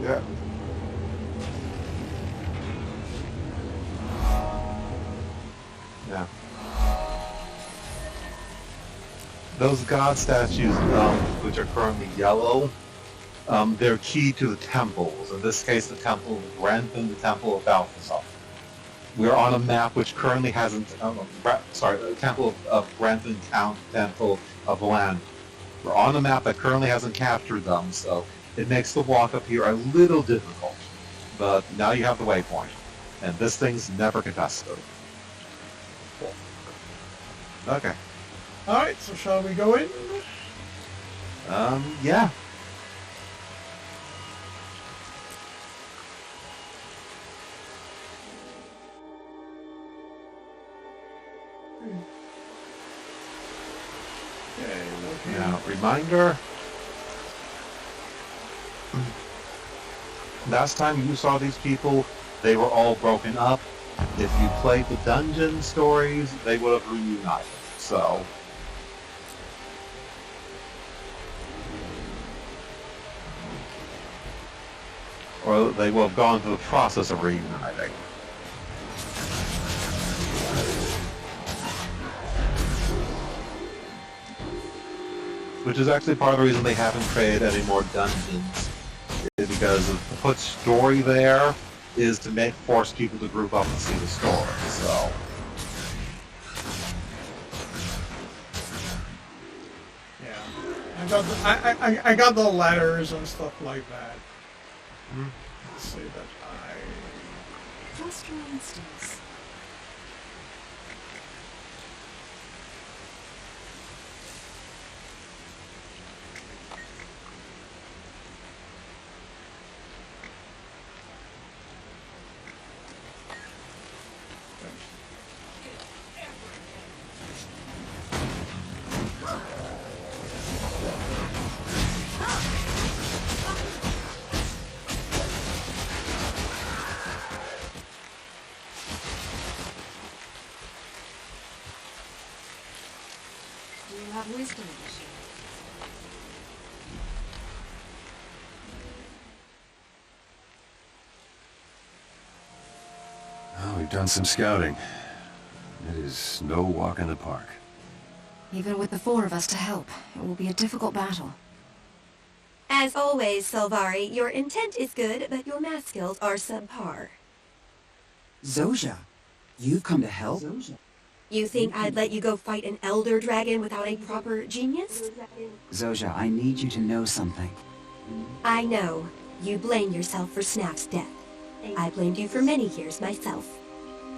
Yeah. Yeah. Those god statues, which are currently yellow, they're key to the temples. In this case, the Temple of Grantham, the Temple of Balthasar. We're on a map which currently hasn't... the Temple of Grantham Temple of Land. We're on a map that currently hasn't captured them, so it makes the walk up here a little difficult. But now you have the waypoint, and this thing's never contested. Okay. Alright, so shall we go in? Yeah. Okay. Now, reminder. Last time you saw these people, they were all broken up. If you played the dungeon stories, they would have reunited. So... or they will have gone through the process of reuniting. Which is actually part of the reason they haven't created any more dungeons, is because the put story there is to force people to group up and see the story. So. Yeah, I got the letters and stuff like that. Let's say that Just for instance. You have wisdom to share. Well, we've done some scouting. It is no walk in the park. Even with the four of us to help, it will be a difficult battle. As always, Salvari, your intent is good, but your math skills are subpar. Zojia, you've come to help? You think I'd let you go fight an elder dragon without a proper genius? Zojia, I need you to know something. I know. You blame yourself for Snap's death. I blamed you for many years myself.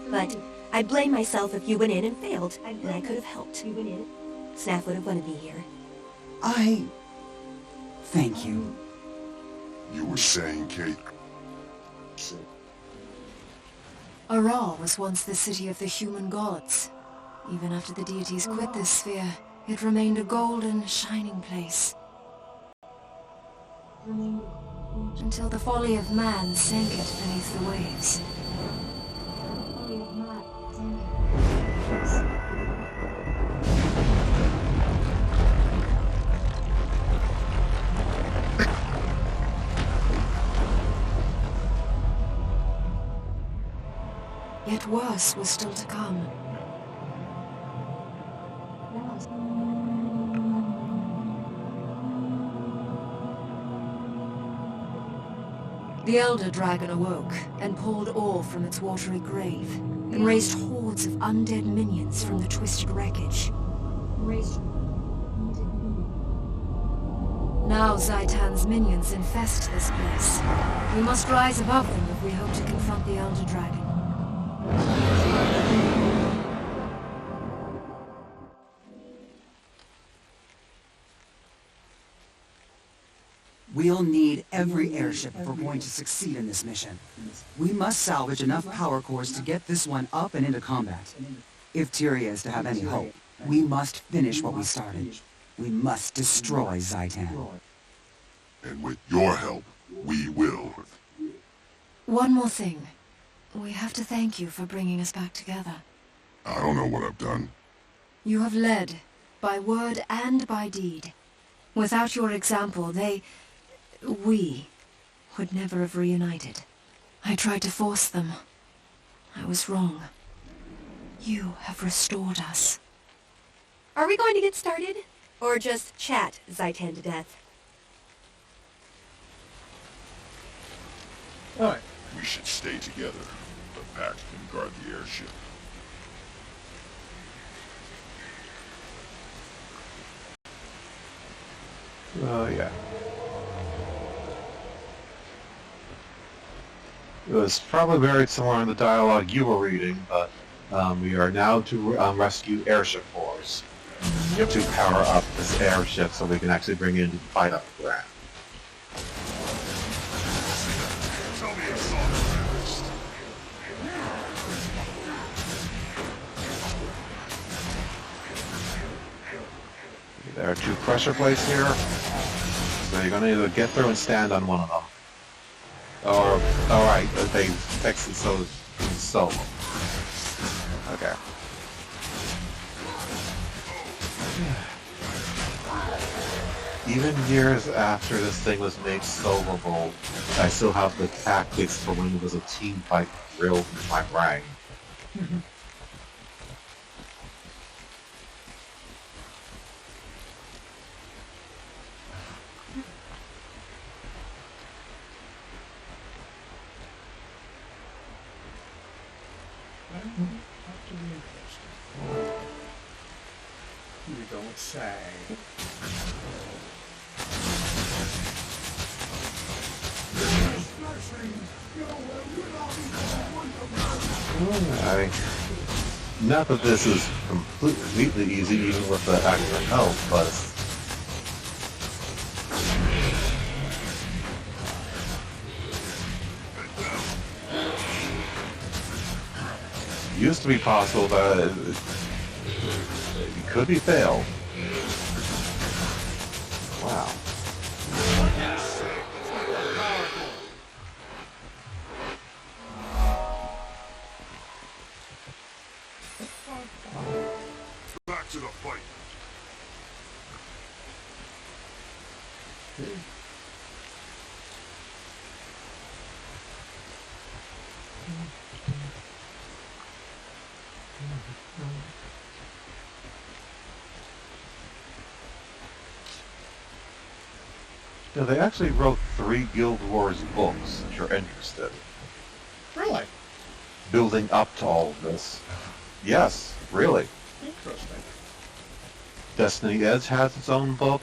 But I blame myself if you went in and failed, and I could have helped. Snap would have wanted me here. Thank you. You were saying, Kate? Aral was once the city of the human gods. Even after the deities quit this sphere, it remained a golden, shining place. Until the folly of man sank it beneath the waves. Yet worse was still to come. The Elder Dragon awoke and pulled ore from its watery grave, and raised hordes of undead minions from the twisted wreckage. Now Zaitan's minions infest this place. We must rise above them if we hope to confront the Elder Dragon. We'll need every airship if we're going to succeed in this mission. We must salvage enough power cores to get this one up and into combat. If Tyria is to have any hope, we must finish what we started. We must destroy Zaitan. And with your help, we will. One more thing. We have to thank you for bringing us back together. I don't know what I've done. You have led, by word and by deed. Without your example, we would never have reunited. I tried to force them. I was wrong. You have restored us. Are we going to get started? Or just chat Zaitan to death? Alright. We should stay together. The pack can guard the airship. Oh, yeah. It was probably very similar in the dialogue you were reading, but we are now to rescue airship cores to power up this airship so we can actually bring in and fight up the ground. There are two pressure plates here, so you're going to either get through and stand on one of them. Or, alright, they fix it so it's solo. Okay. Even years after this thing was made soloable, I still have the tactics for when it was a team fight drilled in my brain. You don't say. I mean, not that this is completely easy, even with the extra help, but it used to be possible that it could be failed. Wow. Back to the fight. You know, they actually wrote 3 Guild Wars books, if you're interested. Really? building up to all of this. Yes, really. Interesting. Destiny Edge has its own book.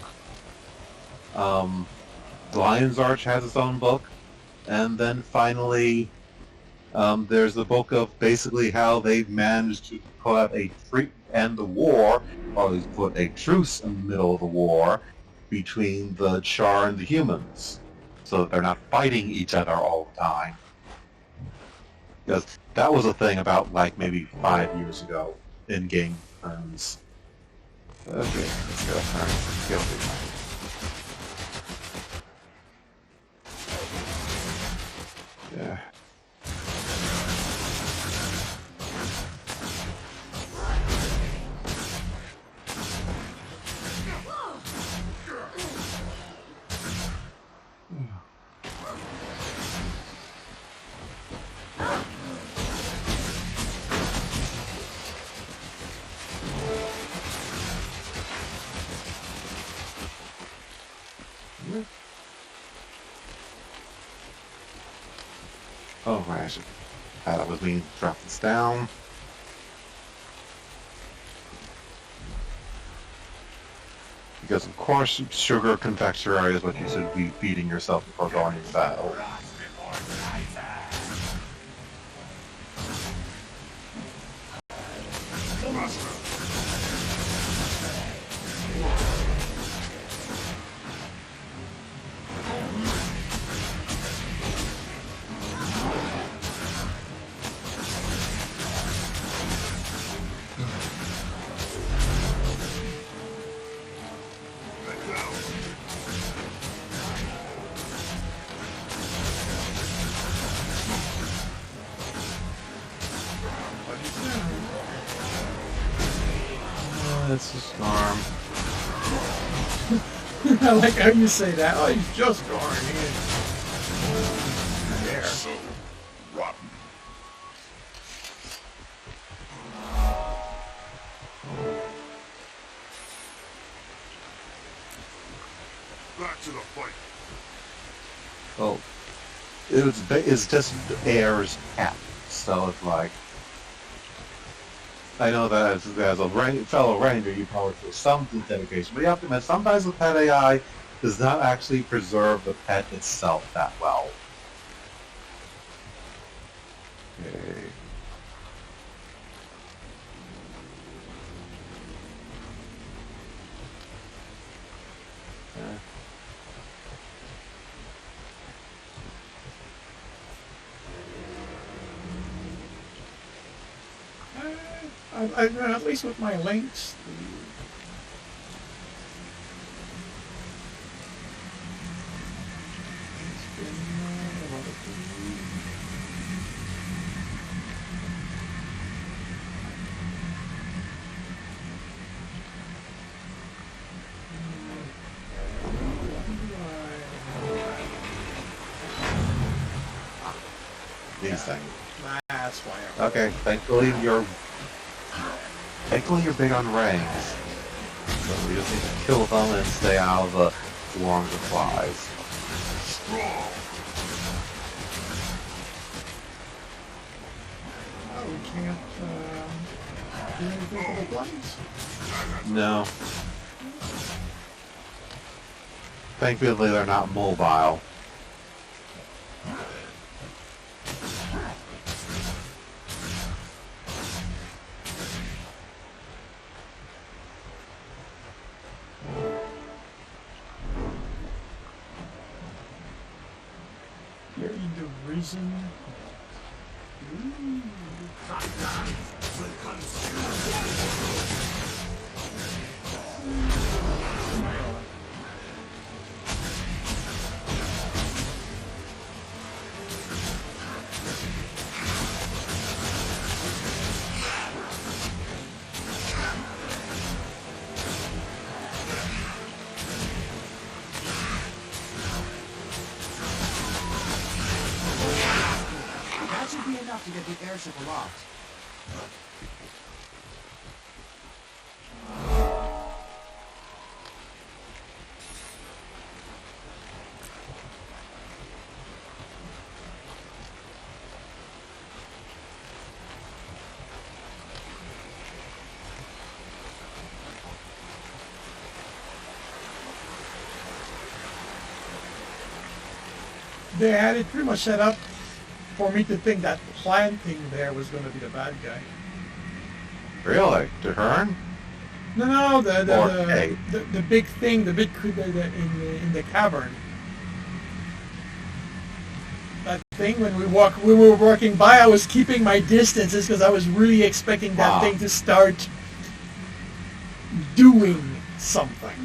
Lion's Arch has its own book. And then finally, there's the book of basically how they've managed to put end the war, or at least put a truce in the middle of the war between the Char and the humans, so that they're not fighting each other all the time. Because that was a thing about like maybe 5 years ago in game terms. Okay, let's go. Alright, guilty. Yeah. Oh, right, I should have that with me. Drop this down. Because of course, sugar confectionery is what you should be feeding yourself before going into battle. It's a storm. I like how you say that. Oh, he's just going in. There. So rotten. Back to the fight. Well, it's just Air's cat, so it's like, I know that as a fellow ranger, you probably feel some dedication, but you have to admit, sometimes the pet AI does not actually preserve the pet itself that well. Okay. At least with my links. These things. That's why. Okay, thankfully you're big on range. So we just need to kill them and stay out of the swarms of flies. Oh, we can't do anything for the blades? No. Thankfully they're not mobile. Risen. That should be enough to get the airship aloft. they had it pretty much set up for me to think that plant thing there was going to be the bad guy. Really? To Hearn? No, Or A? the big thing, the big in the cavern. That thing when we were walking by, I was keeping my distances because I was really expecting that thing to start doing something.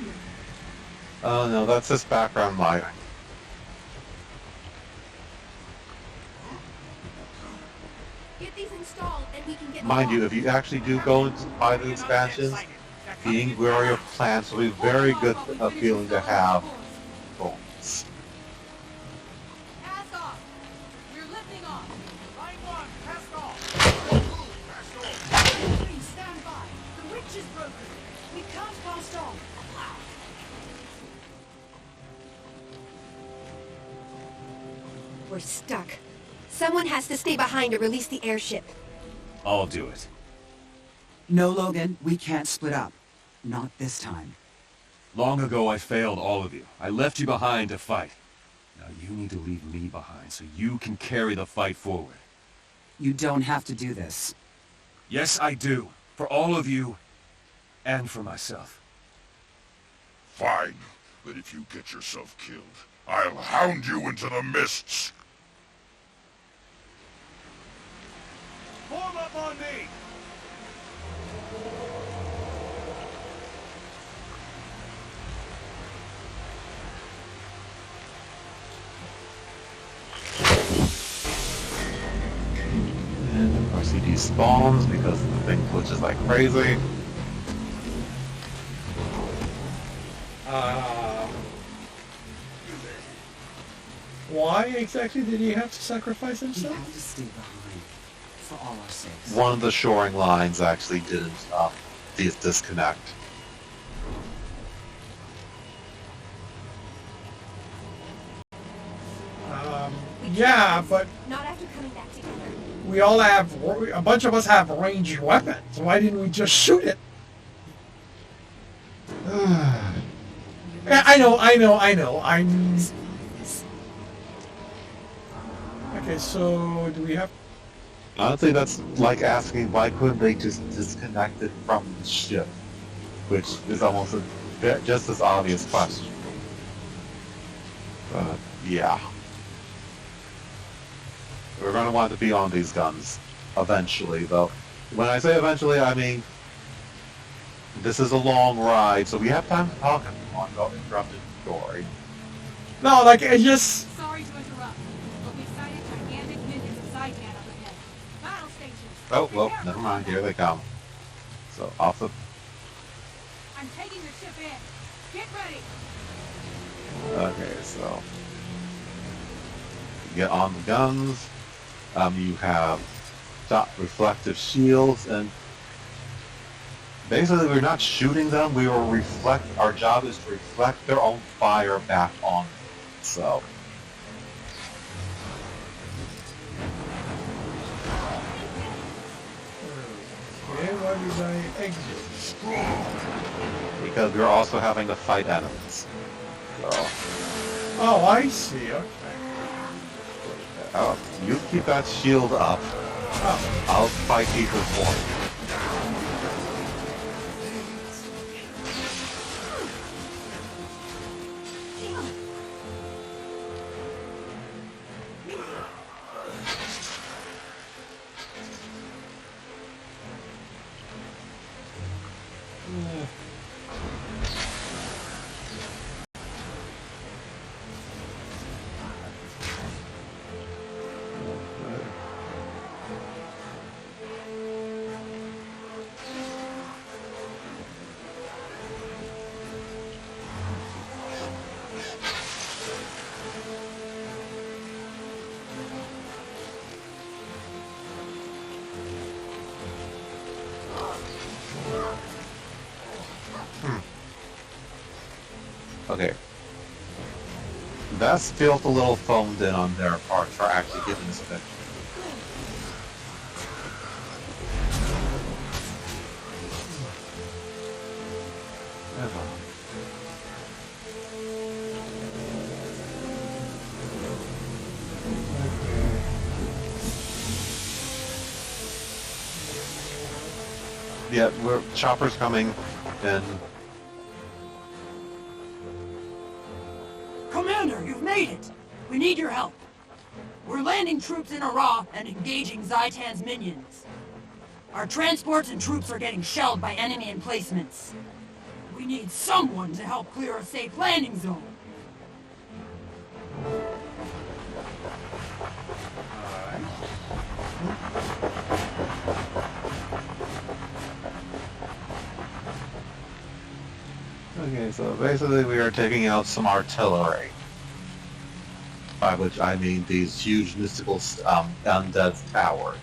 Oh no, that's just background lighting. Get these installed and we can get Mind you, if you actually do go into buy the expansions, being wary of plants will be very good feeling to have. Bones. Pass off. We're lifting off. Line 1, pass off. Please stand by. The witch is broken. We can't pass on. We're stuck. Someone has to stay behind to release the airship. I'll do it. No, Logan, we can't split up. Not this time. Long ago I failed all of you. I left you behind to fight. Now you need to leave me behind so you can carry the fight forward. You don't have to do this. Yes, I do. For all of you, and for myself. Fine, but if you get yourself killed, I'll hound you into the mists. Form up on me! And of course he despawns because the thing glitches like crazy. Why exactly did he have to sacrifice himself? You have to stay behind. For all our sakes. One of the shoring lines actually didn't disconnect. Yeah, but Not after coming back together. we all have, a bunch of us have ranged weapons. Why didn't we just shoot it? I know. Okay, so do we have... Honestly, that's like asking why couldn't they just disconnect it from the ship, which is almost just as obvious question. But yeah, we're going to want to be on these guns eventually, though. When I say eventually, I mean this is a long ride, so we have time to talk if we want to go interrupted story. No, like, it just... Sorry to interrupt, but we've sighted gigantic minions of Zaitan up ahead. Battle stations. Oh, well, never mind, here they come. So, off the... I'm taking the ship in. Get ready. Okay, so... Get on the guns. You have reflective shields, and basically we're not shooting them, we will reflect, our job is to reflect their own fire back on them. So... Okay, why did I exit? Because we're also having to fight enemies. So... Oh, I see, okay. You keep that shield up. I'll fight either one. Okay. That's feels a little phoned in on their part for actually giving us a picture. Yeah, chopper's coming, and Commander, you've made it! We need your help. We're landing troops in Ara and engaging Zaitan's minions. Our transports and troops are getting shelled by enemy emplacements. We need someone to help clear a safe landing zone. okay, so basically we are taking out some artillery. By which I mean these huge mystical undead towers.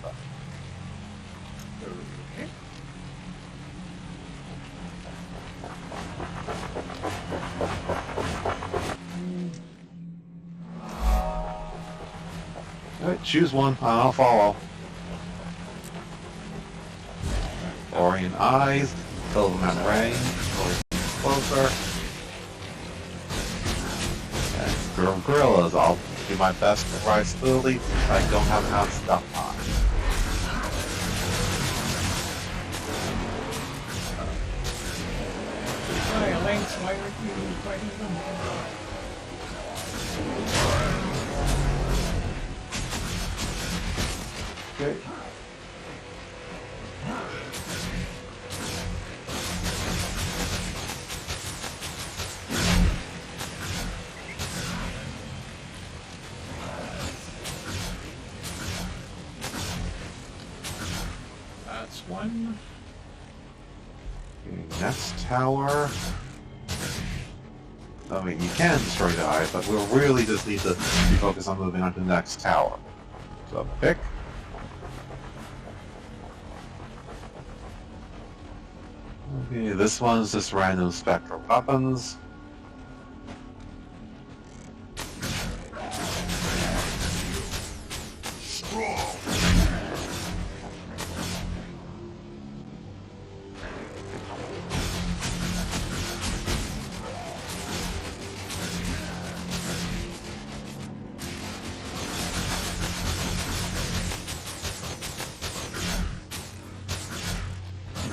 Alright, choose one, and I'll follow. Orion eyes, fill them at range, closer. And gorillas, I'll do my best to ride slowly, but I don't have enough stuff on. Hi, Lynx, why aren't you fighting them? Okay. That's one. Okay, next tower. I mean, you can destroy the eye, but we'll really just need to be focused on moving on to the next tower. So pick. Okay, this one's just random spectral weapons.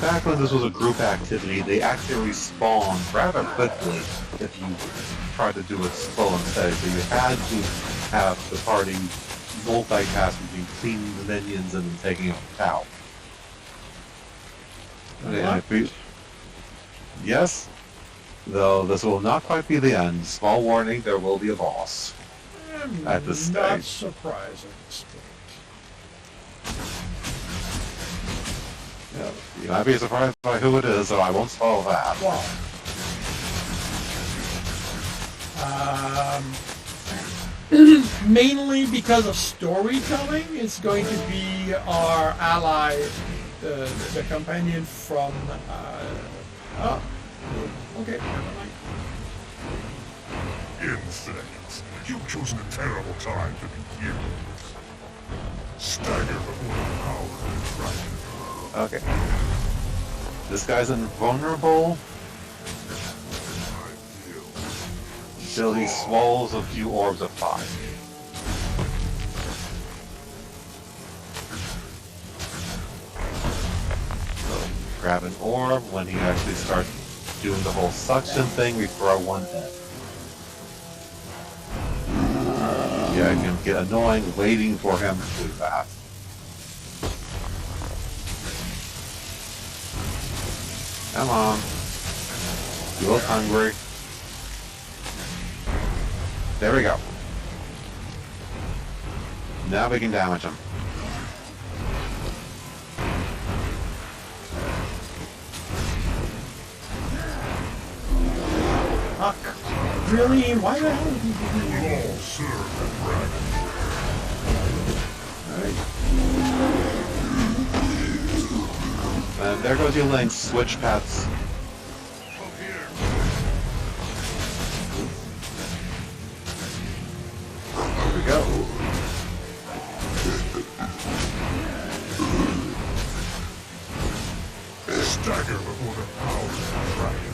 Back when this was a group activity, they actually respawned rather quickly if you tried to do it slow and steady. So you had to have the party multitask between cleaning the minions and then taking out the tower. Okay, yes, though this will not quite be the end. Small warning, there will be a boss at this stage. Not surprising. Yeah, you might be surprised by who it is, so I won't spoil that. Wow. Mainly because of storytelling, it's going to be our ally, the companion from. Okay. Insects. You've chosen a terrible time to be heroes. Stagger before the power of the dragon. Okay. This guy's invulnerable until he swallows a few orbs of fire. So, grab an orb. When he actually starts doing the whole suction thing, we throw one in. Yeah, it can get annoying waiting for him to do that. Come on. You look hungry. There we go. Now we can damage him. Fuck. Really? Why the hell did you do that? Alright. And there goes your Lynx. Switch pets. There we go. Stagger before the power of the dragon.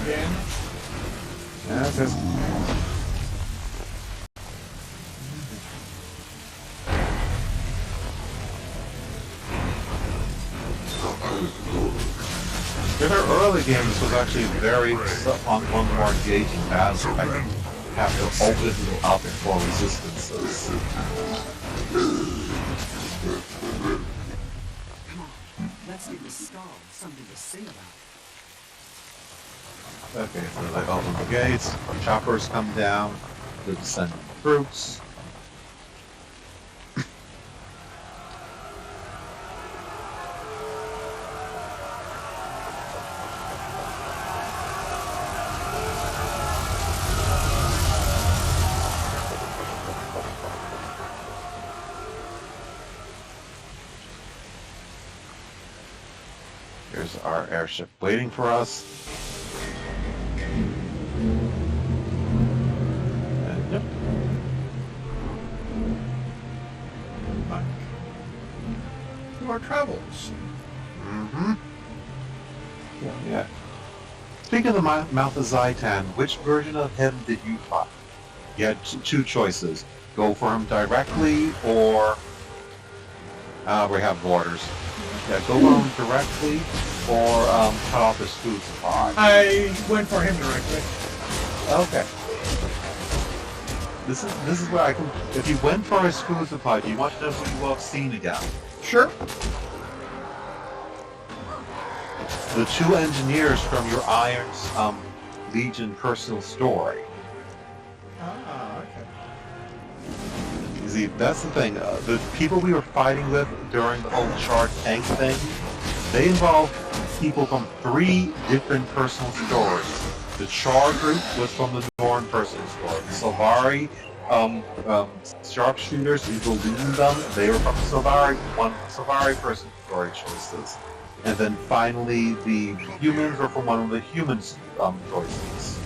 Again. Yeah, early game, this was actually very on one of the more engaging battles. I didn't have to open up for resistances. Come on, let's give the skull something to sing about. Okay, so they open the gates, choppers come down, the descending troops. Here's our airship waiting for us. And yep. Back to our travels. Mm-hmm. Yeah. Speaking of the mouth of Zaitan, which version of him did you fight? You had two choices. Go for him directly, or... we have borders. Yeah, go for him directly, or cut off his food supply. I went for him directly. Okay. This is where I can... If you went for his food supply, do you want to know who you will have seen again? Sure. The two engineers from your Iron's Legion personal story. Ah, okay. You see, that's the thing. The people we were fighting with during the whole Char tank thing, they involved people from 3 different personal stories. The Char group was from the Norn personal story. The Sylvari sharpshooters, who were leading them, they were from Sylvari, one Sylvari personal story choices. And then finally, the humans were from one of the human choices.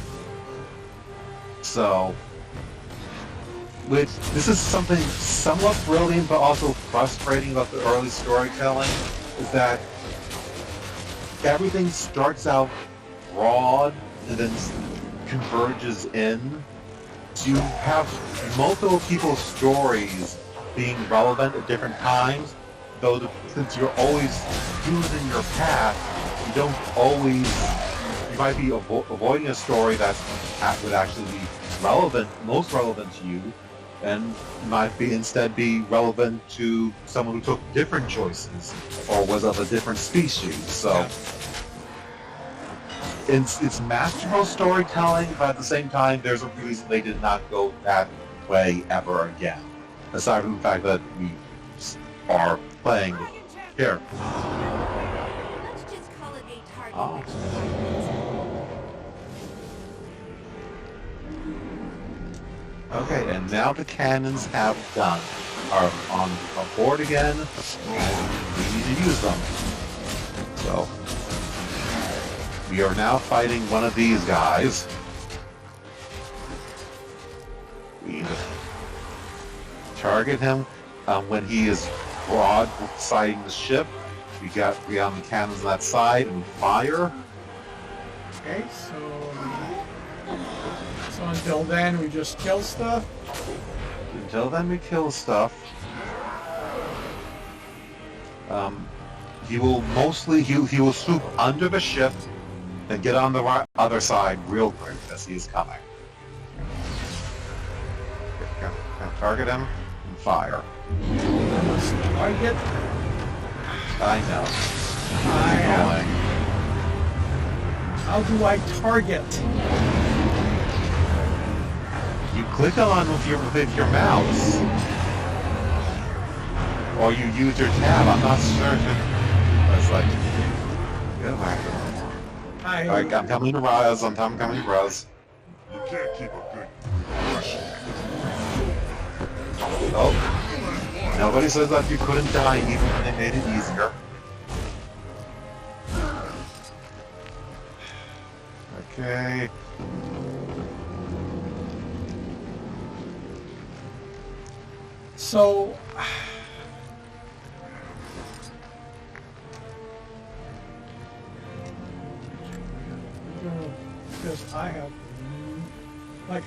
So, this is something somewhat brilliant but also frustrating about the early storytelling, is that everything starts out broad and then converges in. So you have multiple people's stories being relevant at different times, though since you're always using your path, you don't always... You might be avoiding a story that would actually be relevant, most relevant to you, and might be instead be relevant to someone who took different choices or was of a different species. So it's masterful storytelling, but at the same time, there's a reason they did not go that way ever again. Aside from the fact that we are playing here. Let's just call it a target. Okay, and now the cannons are on board again, and we need to use them. So, we are now fighting one of these guys. We need to target him when he is broad-siding the ship. We on the cannons on that side, and we fire. Okay, so until then we just kill stuff. Until then we kill stuff. He will swoop under the ship and get on the other side real quick as he is coming. Target him and fire. Target. I know. How do I target? You click on with your mouse, or you use your tab. I'm not certain. It's like, Alright, I'm coming to Raz. I'm coming to Raz. You can't keep a good impression. Oh, nobody says that you couldn't die even when they made it easier. Okay. So, because I have, like,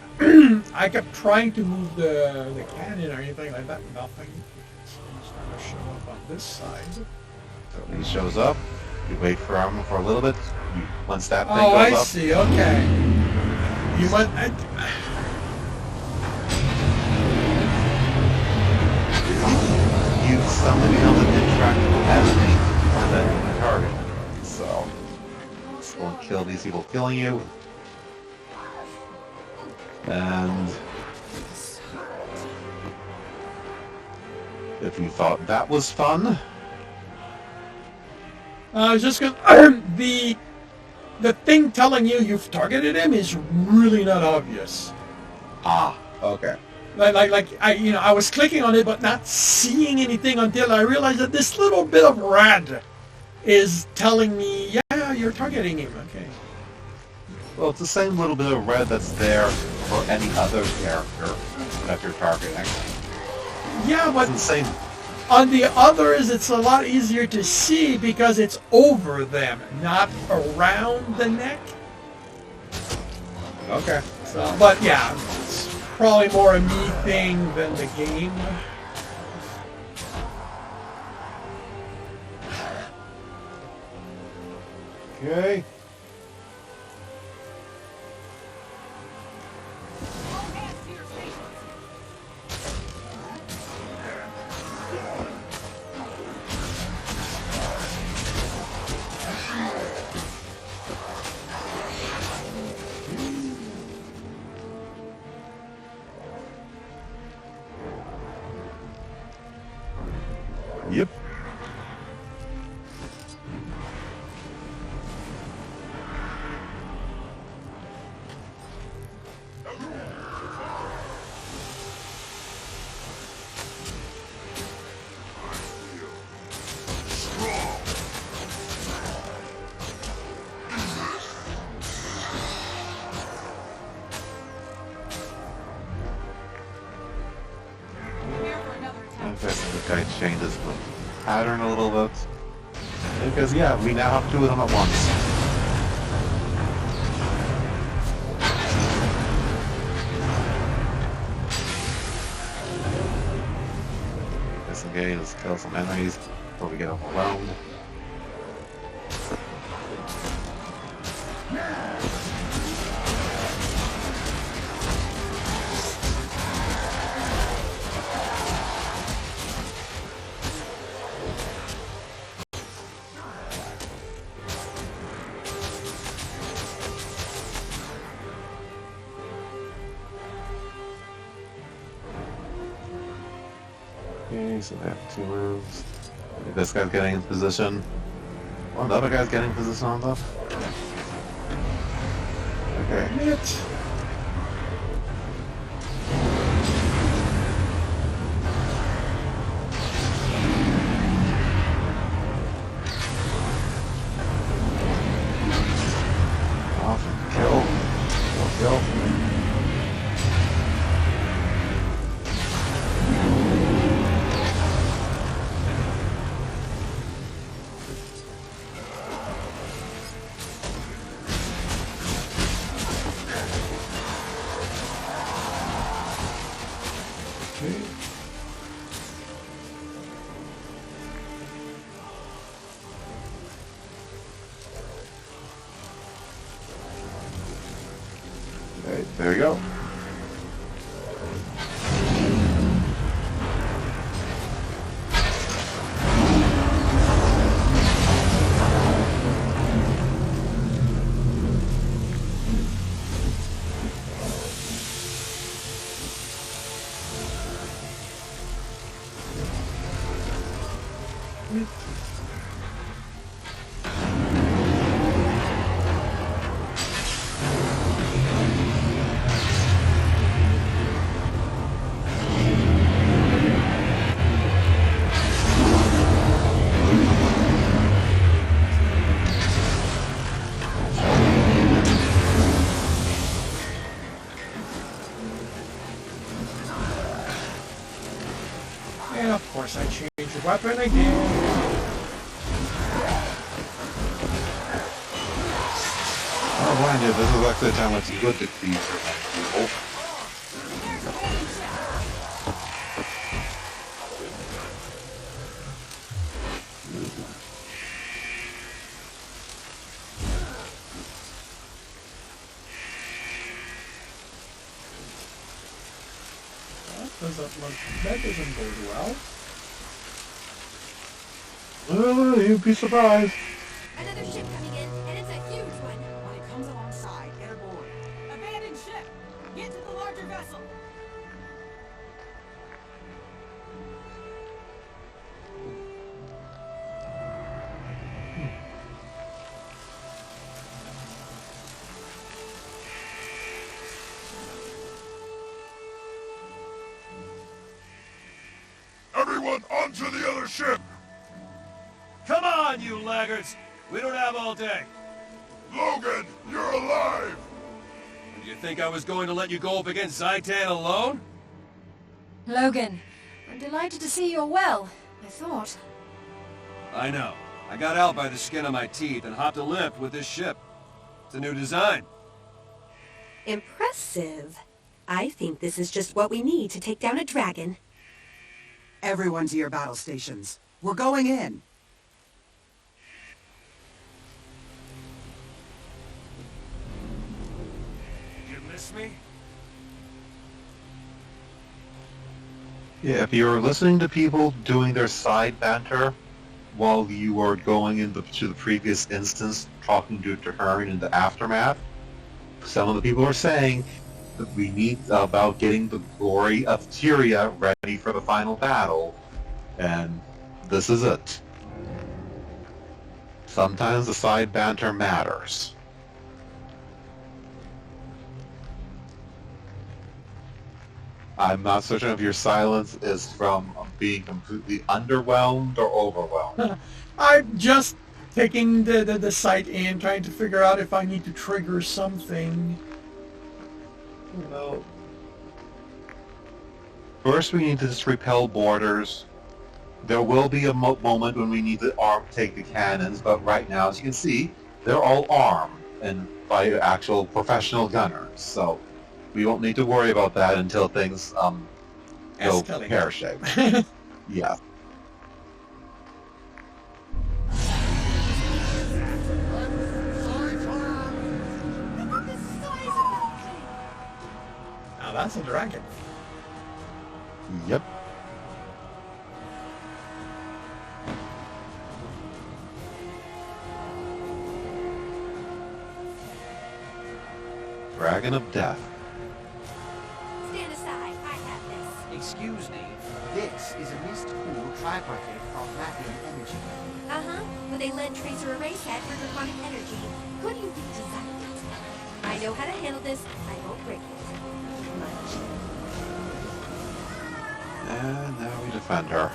I kept trying to move the cannon or anything like that, nothing. It's going to show up on this side. So he shows up. You wait for him for a little bit. Once that thing Oh, goes I up, see. Okay. You went. you suddenly become an intractable enemy, and then you're my target. So, let's go and kill these people killing you. And if you thought that was fun, I was just gonna. The thing telling you you've targeted him is really not obvious. Ah, okay. Like I was clicking on it but not seeing anything until I realized that this little bit of red is telling me, yeah, you're targeting him. Okay. Well, it's the same little bit of red that's there for any other character that you're targeting. Yeah, but it's the same. On the others, it's a lot easier to see because it's over them, not around the neck. Okay. So, but yeah, it's probably more a me thing than the game. Okay. Yep. I guess the guy changes the pattern a little bit. Because, yeah, we now have two of them at once. Disengage, let's kill some enemies before we get overwhelmed. Okay, so they have two moves. This guy's getting in position. Well, the other guy's getting in position on them. Okay. Off, kill. Okay, there you go. And of course I changed the weapon again. Oh, mind you, this is actually a time when it's good to defeat people. That doesn't bode well. You'd be surprised. Another ship coming in, and it's a huge one. When it comes alongside, get aboard. Abandoned ship! Get to the larger vessel! Everyone onto the other ship! Come on, you laggards! We don't have all day. Logan, you're alive! Do you think I was going to let you go up against Zaitan alone? Logan, I'm delighted to see you're well, I thought. I know. I got out by the skin of my teeth and hopped a lift with this ship. It's a new design. Impressive. I think this is just what we need to take down a dragon. Everyone to your battle stations. We're going in. You miss me? Yeah, if you're listening to people doing their side banter while you were going to the previous instance, talking to Hearn in the aftermath, some of the people are saying that we need about getting the glory of Tyria ready for the final battle, and this is it. Sometimes the side banter matters. I'm not certain if your silence is from being completely underwhelmed or overwhelmed. I'm just taking the site in, trying to figure out if I need to trigger something. You know, first we need to just repel borders. There will be a moment when we need to take the cannons, but right now, as you can see, they're all armed and by actual professional gunners. So we won't need to worry about that until things go pear-shaped. Yeah. Now that's a dragon. Yep. Dragon of Death. Stand aside, I have this. Excuse me, this is a mist-cooled tripartite of Latvian energy. Uh-huh, with a lead tracer array set for draconic energy. Who do you think designed it? I know how to handle this. I won't break it. Much. And now we defend her.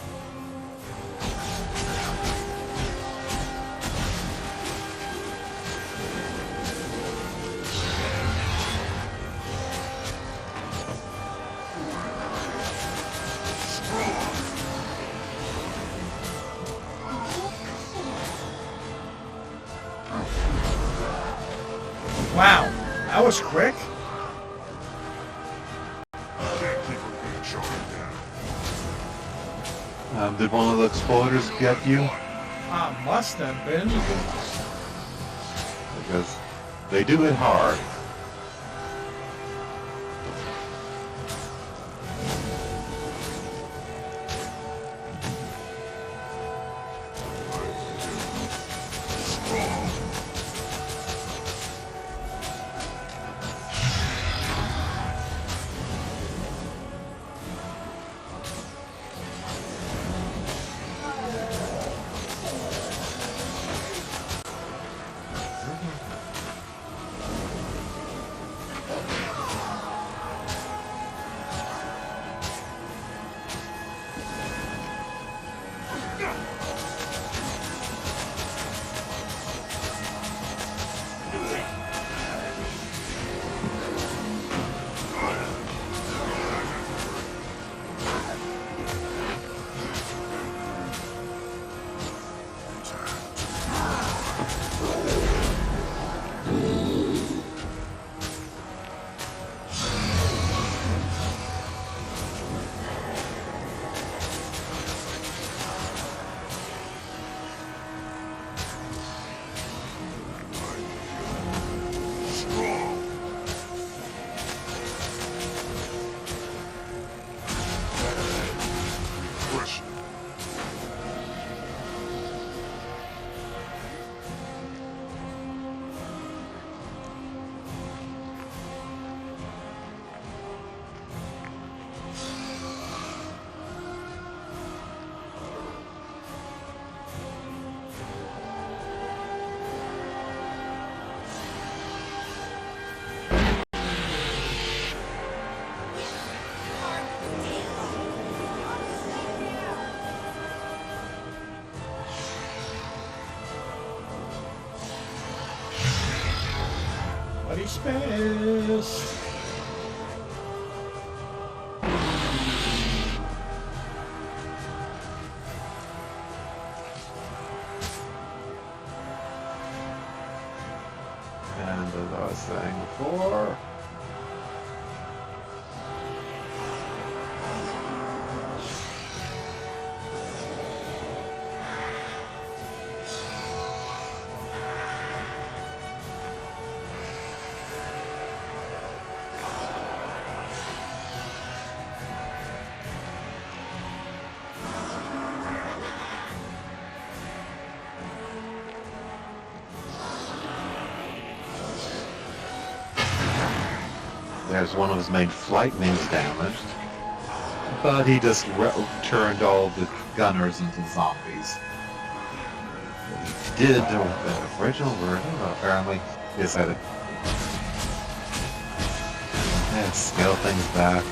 Wow, that was quick. Did one of the exploders get you? Must have been. Because they do hit hard. space. And as I was saying before, there's one of his main flight wings damaged, but he just turned all the gunners into zombies. He did the original version, but apparently he decided to scale things back.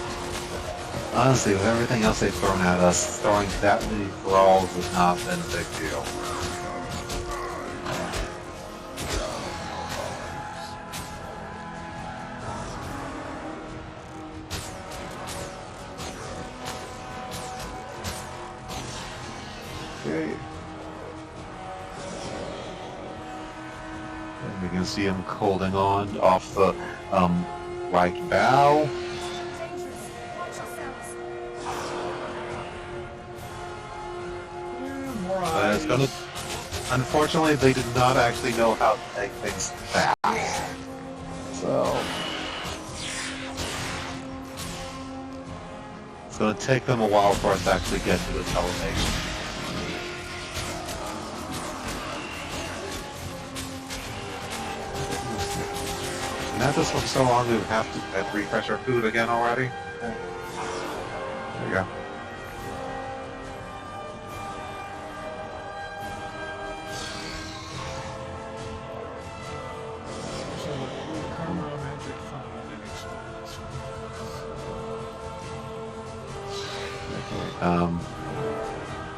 Honestly, with everything else they've thrown at us, throwing that many thralls has not been a big deal. Okay. And we can see him holding on off the right bow. But it's gonna. Unfortunately, they did not actually know how to make things fast. So it's gonna take them a while for us to actually get to this elevation. And that this took so long, we have to refresh our food again already. There we go.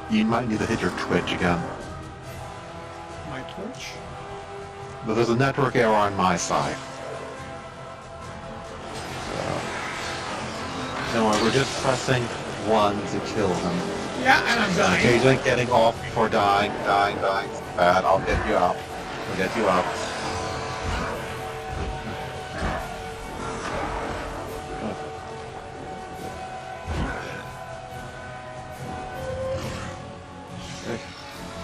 You might need to hit your Twitch again. My Twitch? But there's a network error on my side. Don't worry, we're just pressing 1 to kill him. Yeah, and I'm dying. Occasionally getting off before dying. It's bad. I'll get you up. I'll get you up.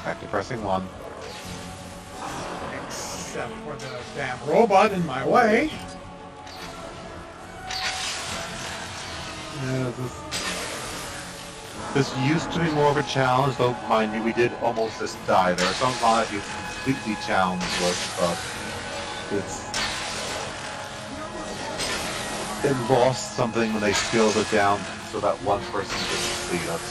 Back to pressing 1. Except for the damn robot in my way. Yeah, this used to be more of a challenge, though mind you, we did almost just die. There are some lives you completely challengeless, but it lost something when they scaled it down so that one person could complete it.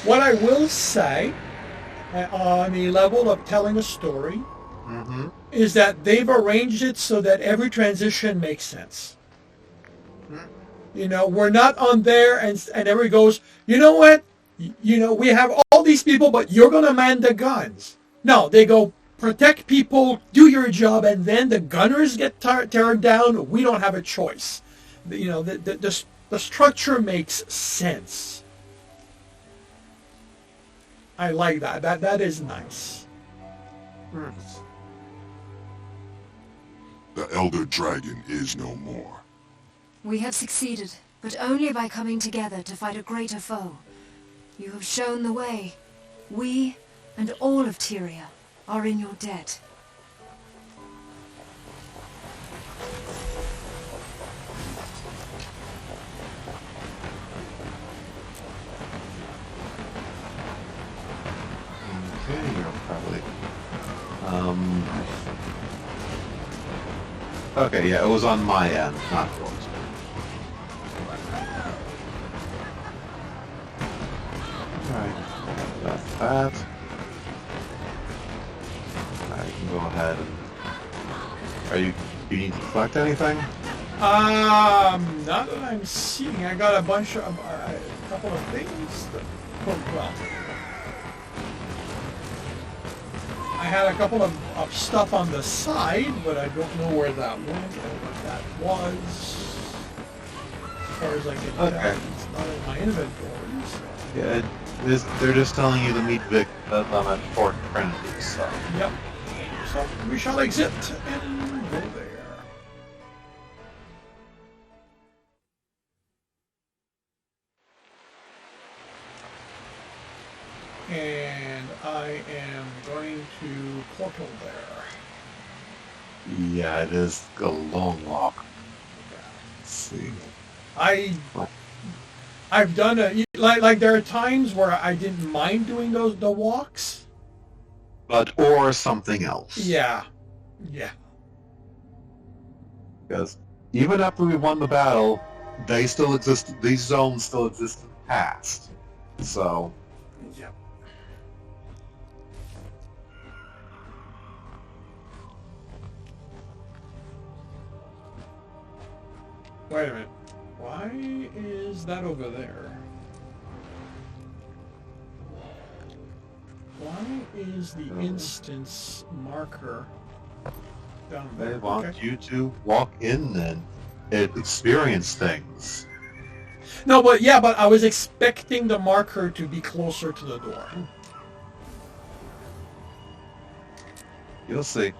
What I will say, on the level of telling a story, is that they've arranged it so that every transition makes sense. You know, we're not on there and everybody goes, you know what? You know, we have all these people, but you're going to man the guns. No, they go, protect people, do your job, and then the gunners get turned down. We don't have a choice. You know, the structure makes sense. I like that. That is nice. The Elder Dragon is no more. We have succeeded, but only by coming together to fight a greater foe. You have shown the way. We, and all of Tyria, are in your debt. Okay, you're probably... Okay, yeah, it was on my end, not yours. Alright, that's that. I can go ahead and... Do you need to collect anything? Not that I'm seeing. I got a bunch of, a couple of things that, well, I had a couple of stuff on the side, but I don't know where that went or what that was. As far as I can tell, it's not in my inventory. So. Yeah, they're just telling you to meet Vic them at Fort Trinity, so. Yep. So we shall exit and go there. And I am going to portal there. Yeah, it is a long walk. Let's see. I've done like there are times where I didn't mind doing the walks. Or something else. Yeah. Because even after we won the battle, they still exist. These zones still exist in the past. So. Yep. Wait a minute. Why is that over there? Why is the instance marker down there? They want you to walk in and experience things. No, but I was expecting the marker to be closer to the door. You'll see.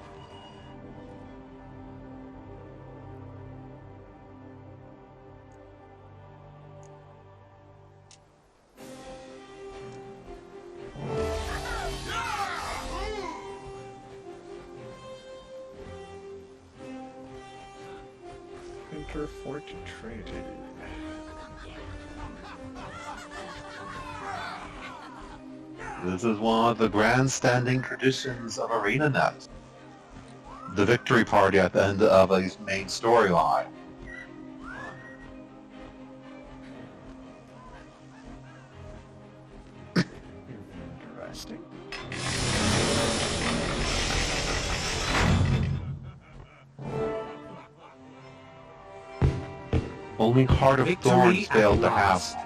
Enter Fort Trinity. This is one of the grandstanding traditions of ArenaNet. The victory party at the end of a main storyline. Interesting. Only Heart of Thorns failed to have.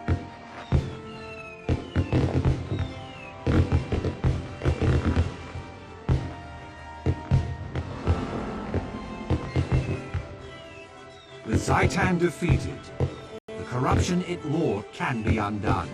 With Zaitan defeated, the corruption it wrought can be undone.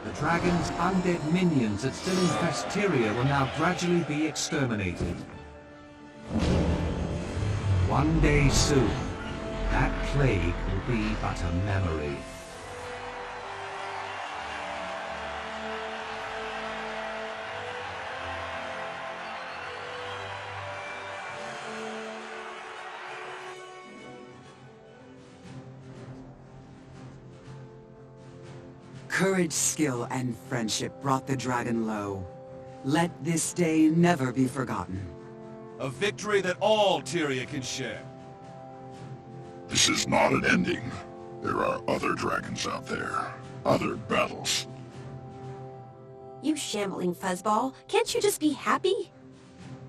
The dragon's undead minions that still infest Tyria will now gradually be exterminated. One day soon, that plague will be but a memory. Courage, skill, and friendship brought the dragon low. Let this day never be forgotten. A victory that all Tyria can share. This is not an ending. There are other dragons out there. Other battles. You shambling fuzzball. Can't you just be happy?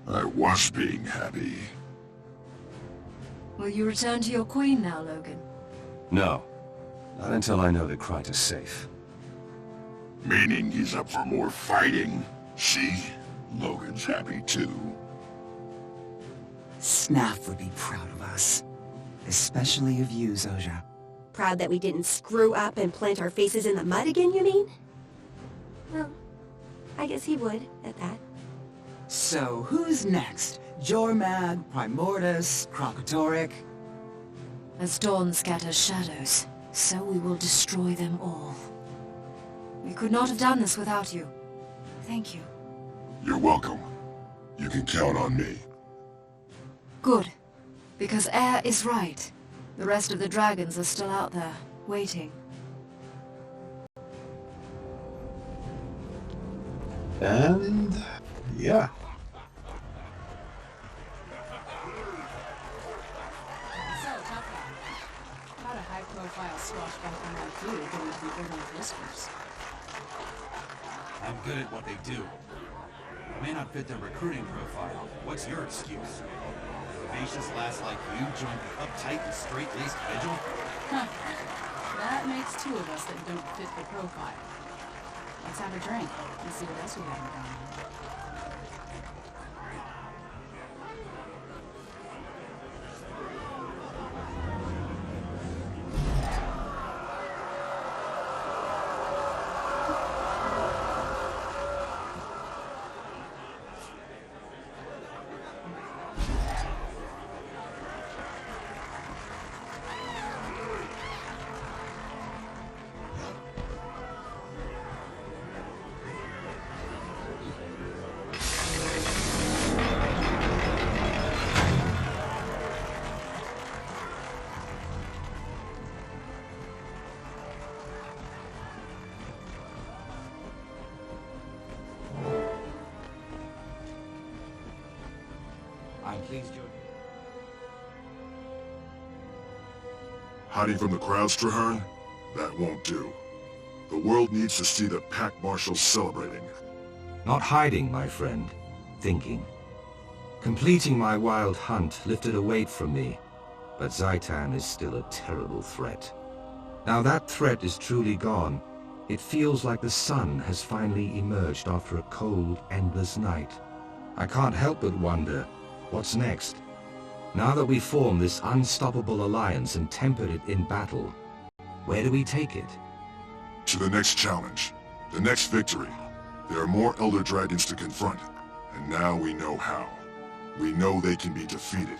I was being happy. Will you return to your queen now, Logan? No. Not until I know that Kryt is safe. Meaning he's up for more fighting. See? Logan's happy too. Snaf would be proud of us. Especially of you, Zojja. Proud that we didn't screw up and plant our faces in the mud again, you mean? Well, I guess he would, at that. So, who's next? Jormag, Primordus, Krokotoric? As dawn scatters shadows, so we will destroy them all. We could not have done this without you. Thank you. You're welcome. You can count on me. Good. Because Air is right. The rest of the dragons are still out there, waiting. And... yeah. Not a high-profile swashbuckling like you getting to be given whiskers. I'm good at what they do. May not fit their recruiting profile. What's your excuse? vivacious lass like you join the uptight and straight-laced vigil? Huh. That makes two of us that don't fit the profile. Let's have a drink and see what else we have in common. I'm pleased you're... Hiding from the crowds, Traherne? That won't do. The world needs to see the Pack Marshals celebrating. Not hiding, my friend. Thinking. Completing my wild hunt lifted a weight from me, but Zaitan is still a terrible threat. Now that threat is truly gone, it feels like the sun has finally emerged after a cold, endless night. I can't help but wonder, what's next? Now that we've formed this unstoppable alliance and tempered it in battle, where do we take it? To the next challenge. The next victory. There are more Elder Dragons to confront, and now we know how. We know they can be defeated.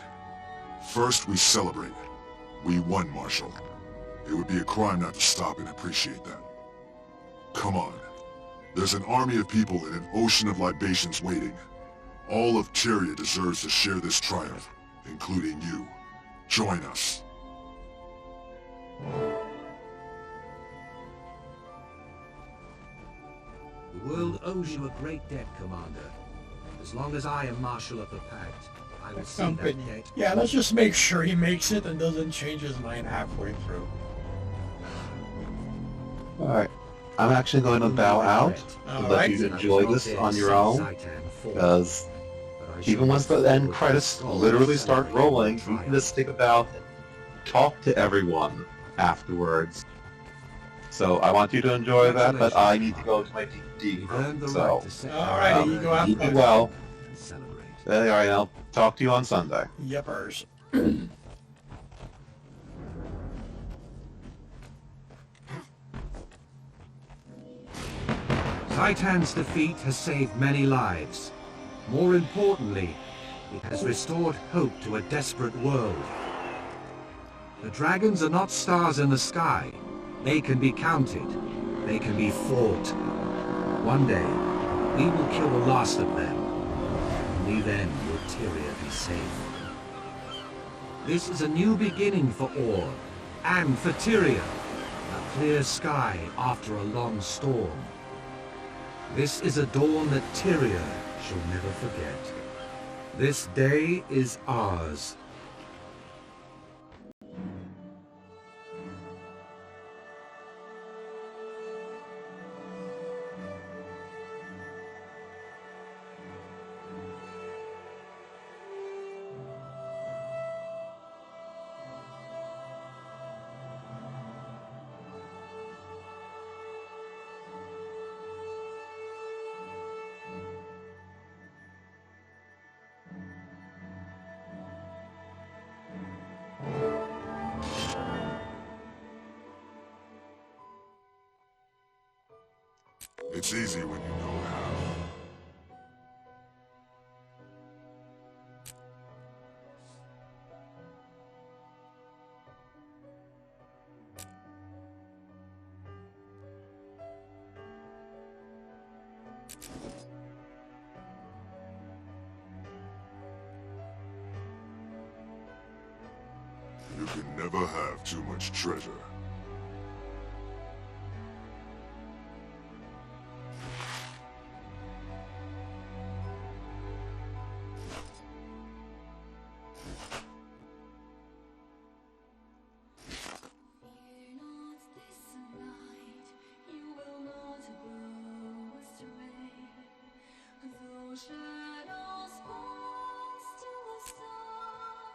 First, we celebrate. We won, Marshal. It would be a crime not to stop and appreciate that. Come on. There's an army of people and an ocean of libations waiting. All of Tyria deserves to share this triumph, including you. Join us. The world owes you a great debt, Commander. As long as I am Marshal of the Pact, I will see that debt. Yeah, let's just make sure he makes it and doesn't change his mind halfway through. Alright. I'm actually going to bow out and let you enjoy this on your own, because even once the end credits literally start rolling, you can just stick about and talk to everyone afterwards. So I want you to enjoy that, but I need to go to my D&D room, so... Alright, you go out. You do well. Alright, I'll talk to you on Sunday. Yepers. Zaitan's defeat has saved many lives. More importantly, it has restored hope to a desperate world. The dragons are not stars in the sky. They can be counted. They can be fought. One day, we will kill the last of them. Only then will Tyria be safe. This is a new beginning for Orr, and for Tyria. A clear sky after a long storm. This is a dawn that Tyria shall never forget. This day is ours. It's easy when you know how. You can never have too much treasure. Shadows fall, still the sun.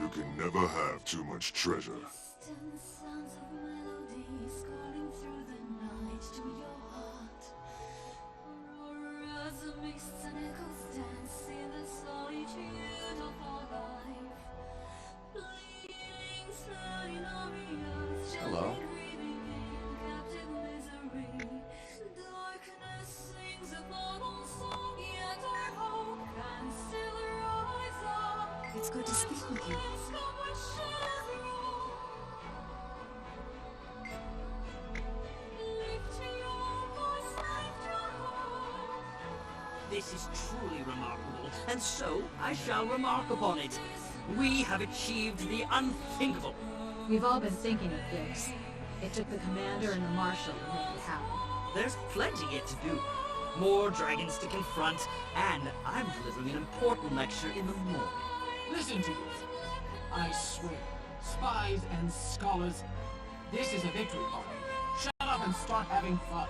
You can never have too much treasure. Distant sounds of melodies calling through the night to your heart. Roar as the mists and echoes dance in the solitude of our life. Bleeding slowly on the earth, Hello. gently grieving in captive misery. Darkness sings a bottle song, yet our hope can still rise up. It's good to speak with you. This is truly remarkable, and so I shall remark upon it. We have achieved the unthinkable. We've all been thinking of this. It took the commander and the marshal to make it happen. There's plenty yet to do. More dragons to confront, and I'm delivering an important lecture in the morning. Listen to this. I swear, spies and scholars, this is a victory party. Shut up and start having fun.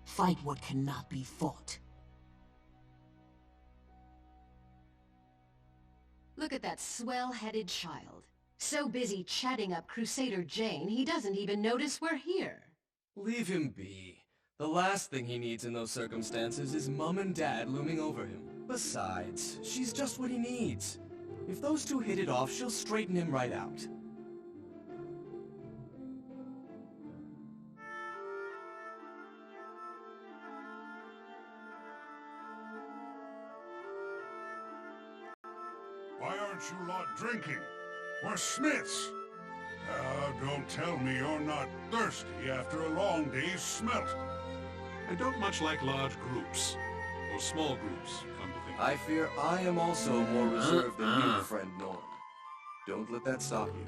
Fight what cannot be fought. Look at that swell-headed child. So busy chatting up Crusader Jane, he doesn't even notice we're here. Leave him be. The last thing he needs in those circumstances is Mum and Dad looming over him. Besides, she's just what he needs. If those two hit it off, she'll straighten him right out. Why aren't you lot drinking? We're smiths. Don't tell me you're not thirsty after a long day's smelt. I don't much like large groups. Or small groups, come to think of it. I fear I am also more reserved than you, friend Norn. Don't let that stop you.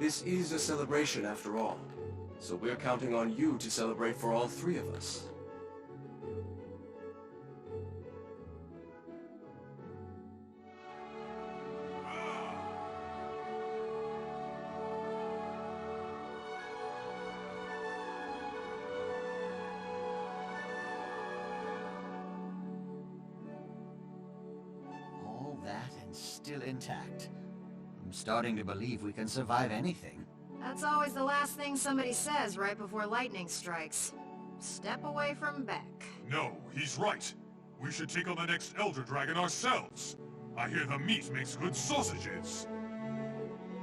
This is a celebration after all, so we're counting on you to celebrate for all three of us. All that and still intact. I'm starting to believe we can survive anything. That's always the last thing somebody says right before lightning strikes. Step away from Beck. No, he's right. We should take on the next Elder Dragon ourselves. I hear the meat makes good sausages.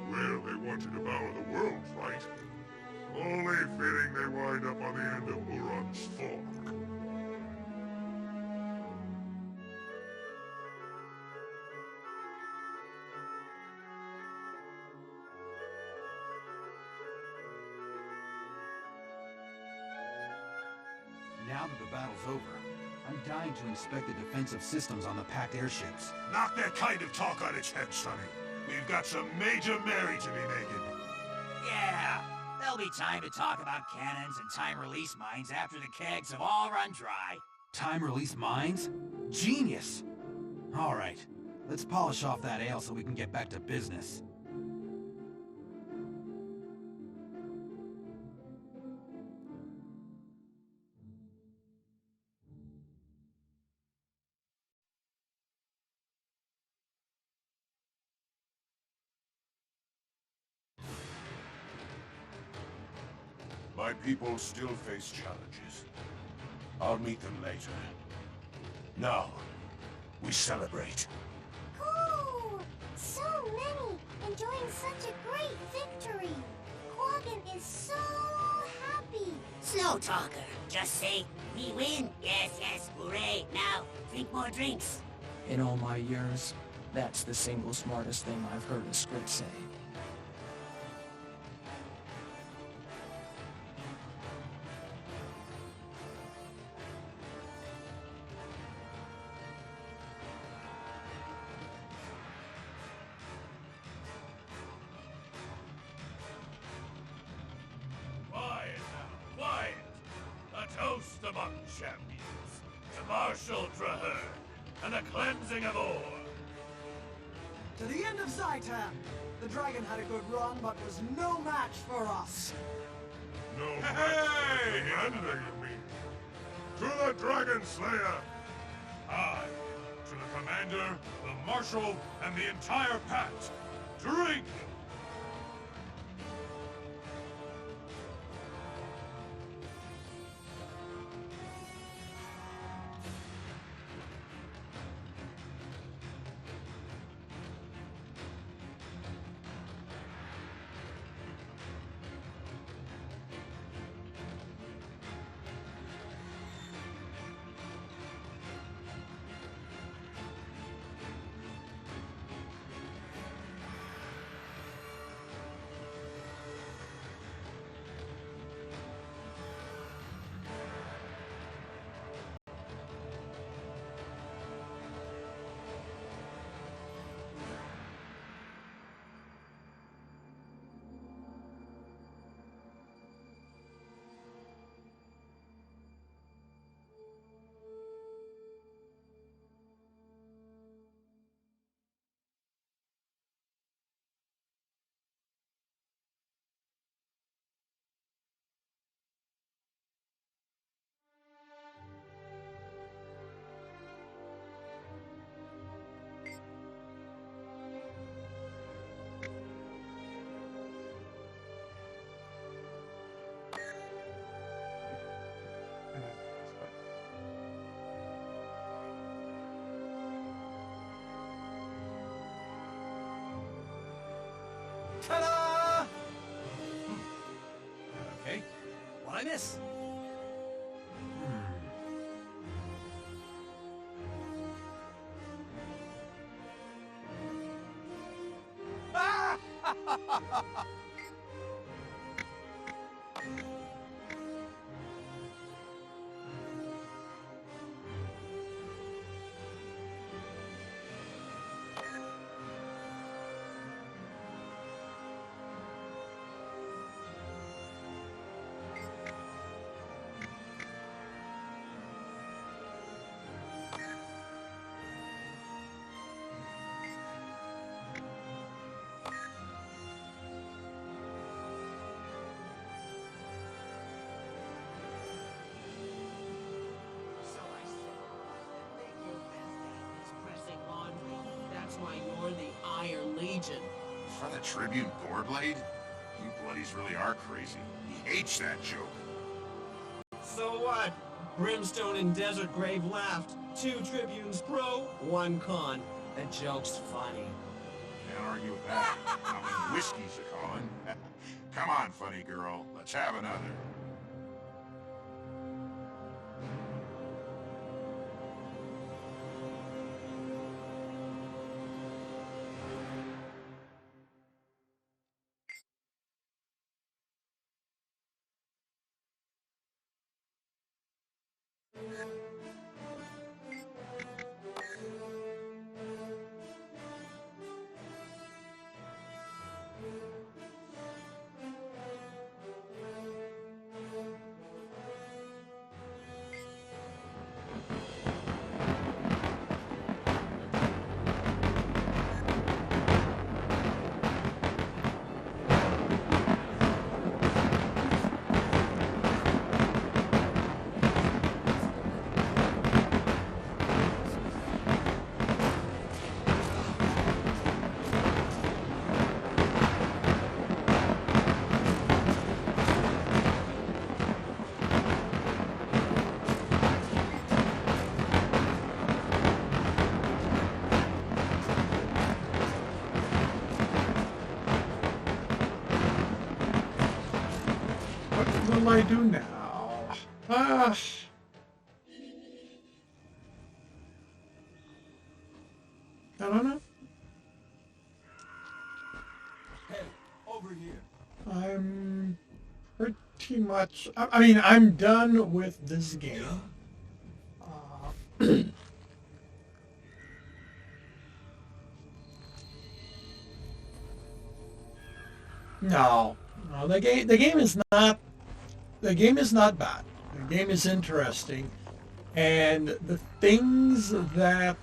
Well, they want to devour the world, right? Only fitting they wind up on the end of Muron's fork. Now that the battle's over, I'm dying to inspect the defensive systems on the packed airships. Knock that kind of talk on its head, Sonny. We've got some major merry to be making. Yeah, there'll be time to talk about cannons and time-release mines after the kegs have all run dry. Time-release mines? Genius! Alright, let's polish off that ale so we can get back to business. people still face challenges. I'll meet them later. Now, we celebrate. Cool! So many! Enjoying such a great victory! Quaggan is so happy! Slow talker. Just say, we win. Yes, yes, hooray. Now, drink more drinks. In all my years, that's the single smartest thing I've heard a script say. Quiet now, quiet! A toast among champions, to Marshal Traherne, and a cleansing of ore. To the end of Zaitan! The dragon had a good run, but was no match for us. No hey! Commander, you mean? To the Dragon Slayer! Aye, to the Commander, the Marshal, and the entire Pact! Drink! Ta-da! Okay. What I miss? So I said, make your best at this pressing laundry. That's why you're the Iron Legion. For the Tribune Goreblade? You bloodies really are crazy. He hates that joke. So what? Brimstone and Desert Grave laughed. 2 Tribunes pro, 1 con. The joke's funny. Can't argue with that. I mean, whiskey's a con. Come on, funny girl. Let's have another. will I do now? Ah. I don't know. Hey, over here. I'm pretty much... I mean, I'm done with this game. No, the game is not bad. The game is interesting, and the things that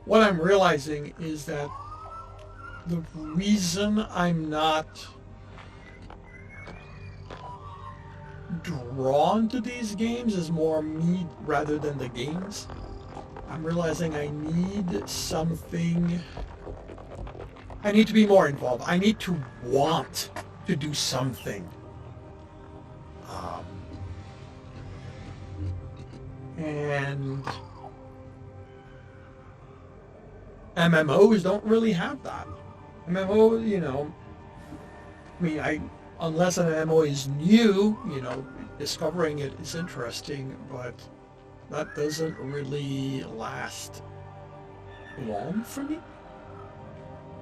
what I'm realizing is that the reason I'm not drawn to these games is more me rather than the games. I'm realizing I need something. I need to be more involved. I need to want to do something. And MMOs don't really have that. MMO, you know, I mean, unless an MMO is new, you know, discovering it is interesting, but that doesn't really last long for me.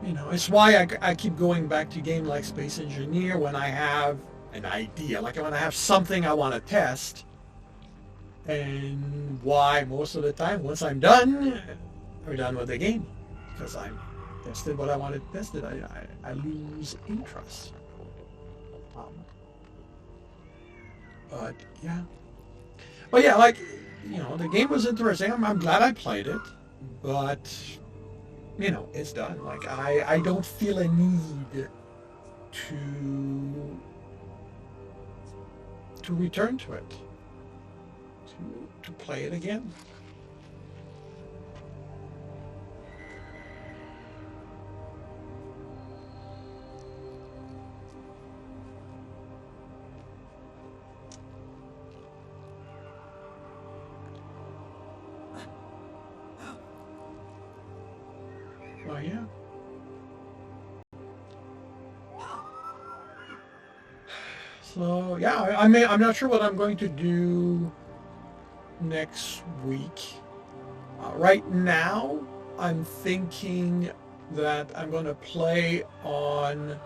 You know, it's why I keep going back to a game like Space Engineer when I have an idea, like when I have something I want to test. And why most of the time, once I'm done with the game. Because I tested what I wanted to test, I lose interest. But yeah. But yeah, like, you know, the game was interesting. I'm glad I played it. But, you know, it's done. Like, I don't feel a need to return to it. To play it again. Well, yeah. So yeah, I'm not sure what I'm going to do next week. Right now, I'm thinking that I'm going to play on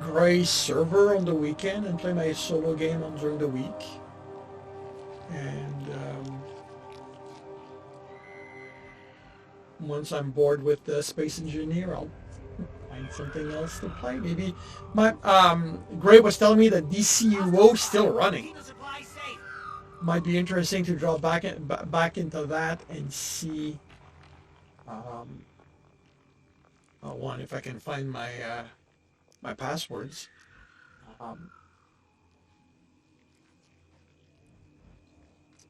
Gray's server on the weekend and play my solo game during the week. And once I'm bored with the Space Engineer, I'll find something else to play. Maybe my Gray was telling me that DCUO is still running. Might be interesting to draw back into that and see. One, if I can find my my passwords.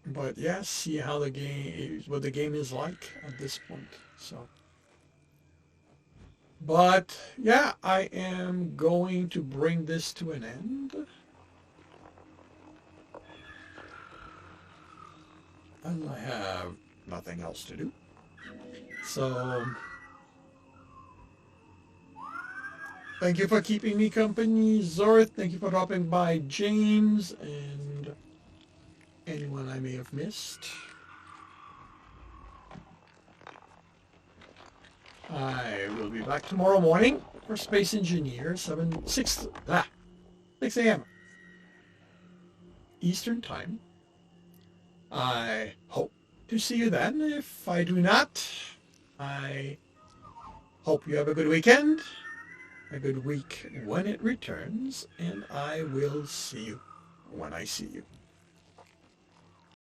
But yeah, see how the game is, what the game is like at this point. So. But yeah, I am going to bring this to an end. And I have nothing else to do. So, thank you for keeping me company, Zorth. Thank you for dropping by, James, and anyone I may have missed. I will be back tomorrow morning for Space Engineer, 6 a.m. Eastern Time. I hope to see you then. If I do not, I hope you have a good weekend, a good week when it returns, and I will see you when I see you.